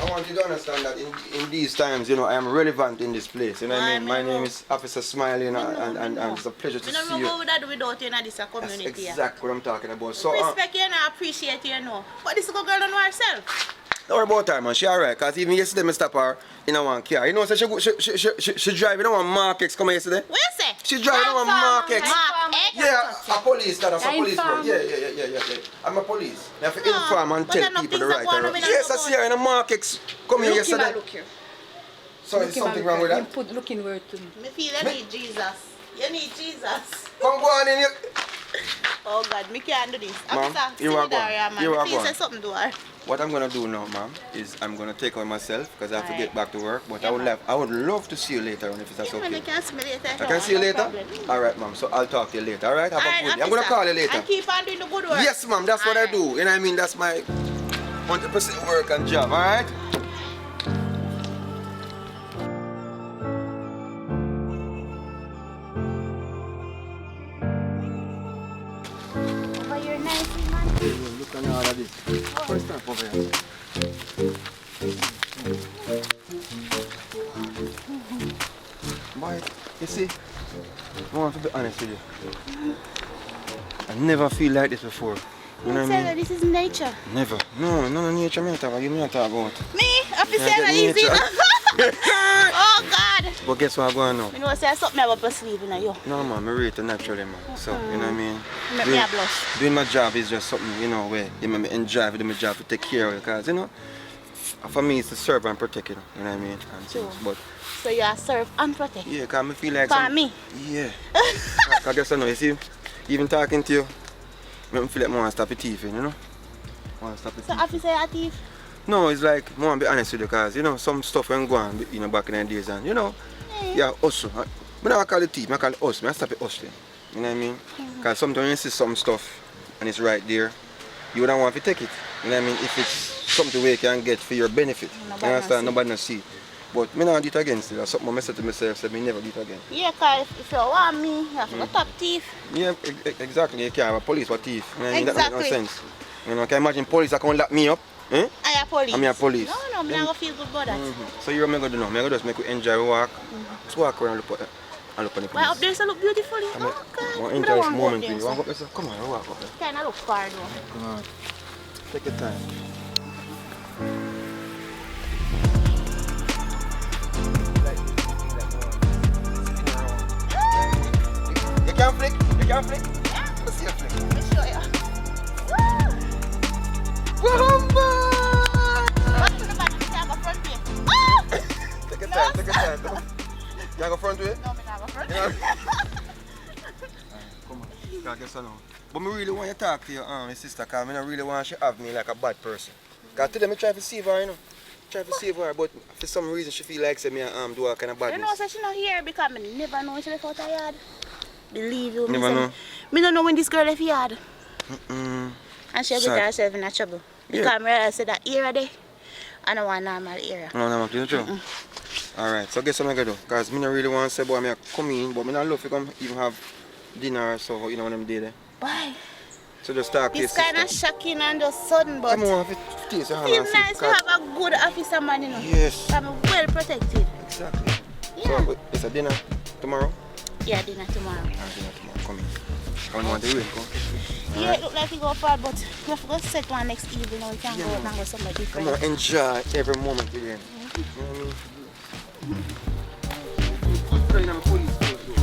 I want you to understand that in these times, you know, I am relevant in this place. You know what I mean? My name is Officer Smiley, and it's a pleasure to see you. I don't know what would I do without you in this That's community. exactly what I'm talking about. So, Respect you and I appreciate you, know. But this little girl don't know herself. don't worry about her, man. She alright. Because even yesterday, I stopped her in a one car. You know, so she drive in a one Mark X come yesterday. What you say? She drive in a one Mark X. Mark X? Yeah, a police, that is a police bro. Yeah. I'm a police. I have to inform and tell people the right route. Yes, I see her in a Mark X come here yesterday. Look here. So is something wrong with that? Put looking word to me. Me feel you need Jesus. You need Jesus. Come go on in here. Oh God, me can't do this. Ma'am, Officer, you are sit down here, gone. man. You are Please gone. say something to her. What I'm gonna do now, ma'am, is I'm gonna take on myself because I have to Alright. get back to work. But Yeah, I would love to see you later on if that's Yeah, man, okay. you can see me later. I can see you no later? problem. Alright, ma'am. So I'll talk to you later. Alright? Have a Alright, good day. I'm gonna officer. call you later. And keep on doing the good work. Yes, ma'am. That's what I Alright. do. You know what I mean? That's my 100% work and job. Alright? But you're nice, man. Look at all of this. First time over here. Boy, you see, I want to be honest with you. I never feel like this before. You know what I mean? This is nature. Never. No, nature me talk about. You me talk about. Me? Officer, Yeah, easy. nature. Oh God. But guess what I'm going now? You know, say something about my sleeve, you know, yo. No man, I rate it naturally, man. So, you know what I mean? Make me a blush. Doing my job is just something, you know, where you make me enjoy doing my job to take care of it. Because, you know, for me it's to serve and protect, you know what I mean? And True. things. But, So you are serve and protect. yeah, because I feel like... For me? Yeah. Because guess I know, you see, even talking to you, make me feel like I want to stop the thief, you know? I want to stop the So thief. officer, you a thief? No, it's like, I want to be honest with you, because, you know, some stuff when go on, you know, back in the days, and, you know, yeah, hustle. I don't call it thief, I call it hustle. I stop it hustling. You know what I mean? Because sometimes you see some stuff, and it's right there, you wouldn't want to take it. You know what I mean? If it's something where you can get for your benefit. Nobody You understand? see. Nobody not see. But I don't do it again still. That's something I said to myself, said, I never do it again. Yeah, because if you want me, you have to go top thief. Yeah, exactly. You can't have a police or thief. You know what I mean? That Exactly. makes no sense. You know, can you imagine police that can lock me up? Eh? I am police. I'm a police. No, I'm not going to feel good about that. So you're going to do now? I'm going to just make you enjoy the walk. Just walk around and look at the police. Well, up there, so look beautiful. Oh, God. I want I to don't enjoy this want to go moment there, with you. so. Want to go up there? Come on, walk up there. Kind of look far, though. Come on. Take your time. You can flick? You can flick? Yeah. Let's see a flick. Let me show you. What's to the back? You can go front way. Oh! Take your time, take your time. Come on. You want to go front way? No, I'm not go front. Yeah. Come on. I guess I know. But I really want to talk to your sister because I don't really want she have me like a bad person. Because today I try to save her, you know. Try to save her, but for some reason she feel like say me do her kind of You know, badness. so she not here because I never know when she left out her yard. Believe you. Never know? Me don't know when this girl left yard. Mm. And she Sorry. get herself in a trouble. Yeah. Because I realized that era there, I don't want normal era. No, you true. Alright, so guess what I'm going to do? Because I don't really want to say, boy, I come in, but I don't love if you come even have dinner or so, you know, when I'm there. Why? So just talk to your It's kind of sister. shocking and just sudden, but Come on, if it taste your hand and it's see, nice to because- have a good officer man, you know. Yes. I'm well protected. Exactly. Yeah. So, it's a dinner tomorrow? Yeah, dinner tomorrow. Dinner tomorrow, come in. I don't want the rain, come. Yeah, it look like you go far, but we have to go set one next evening. We can Yeah, go out man. and go somewhere Come different. on, enjoy every moment with them. You know what I mean? I'm police force, though.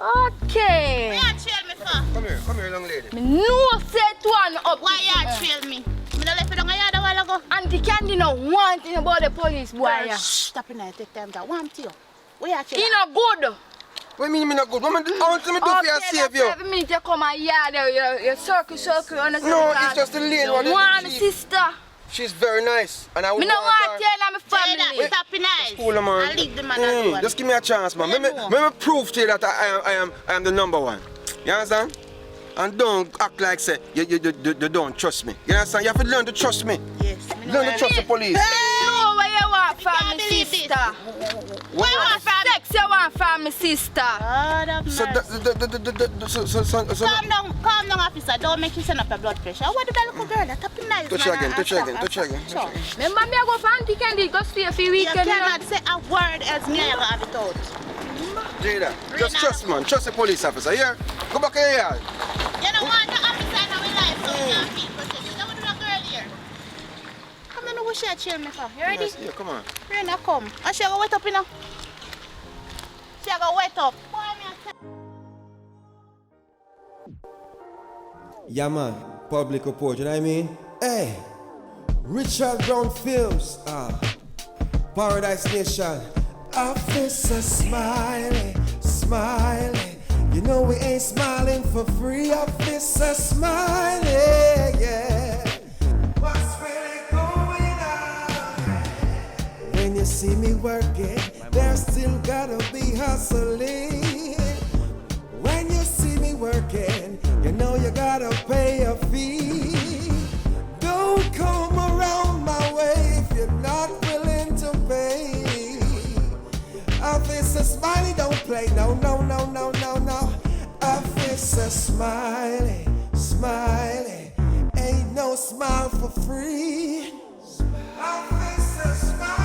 Okay. Why you trail me for? Come here, young lady. Me no set one up. Why you trail me? Me no left it on a yard a while ago. Auntie Candy no want thing about the police boy. Girl, shh, stop it now. Take time to warm to you. Why you trail He no good. What mean me not good? What me do for you save you? Okay, me to come and yard you circle, understand? No, it's just the lane one. One sister. She's very nice. And I would Me no want her. to tell my family. that. Stop it nice. Cool, man. And leave the man alone. Just give me a chance, man. Yeah, Let me prove to you that I am the number one. You understand? And don't act like say you don't trust me. You understand? You have to learn to trust me. Yes. Me know Learn to where- trust the police. No, where you want from can't me believe sister? this. Where you want from sex you want from me sister? God have So, mercy. Calm down, officer. Don't make you send up your blood pressure. What did that little girl? That up nice, touch man. again, And touch stop, again, and touch again, stop. touch Sure. Remember me I go for Auntie Candy, go stay for You weekend. cannot say a word else me I ever have it out. Jada, just trust man. Trust the police officer. Here, go back here. Yard. You don't want the officer in our life, so you can't feel protected. That was the girl here. Come on, what she chill me for? You ready? Yes, yeah, come on. Ready, now come. And she go wet up, you know. She go wet up. Boy, me a tell- Yeah, man. Public report, you know what I mean? Hey, Richard Brown Films, Paradise Nation. Officer Smiley, Smiley. You know we ain't smiling for free, Officer Smiley, yeah. What's really going on? When you see me working, there still gotta be hustling. When you see me working, you know you gotta pay a fee. Don't come around my way if you're not willing to pay. Officer Smiley don't play, no. Officer Smiley, Smiley, ain't no smile for free. Officer Smiley.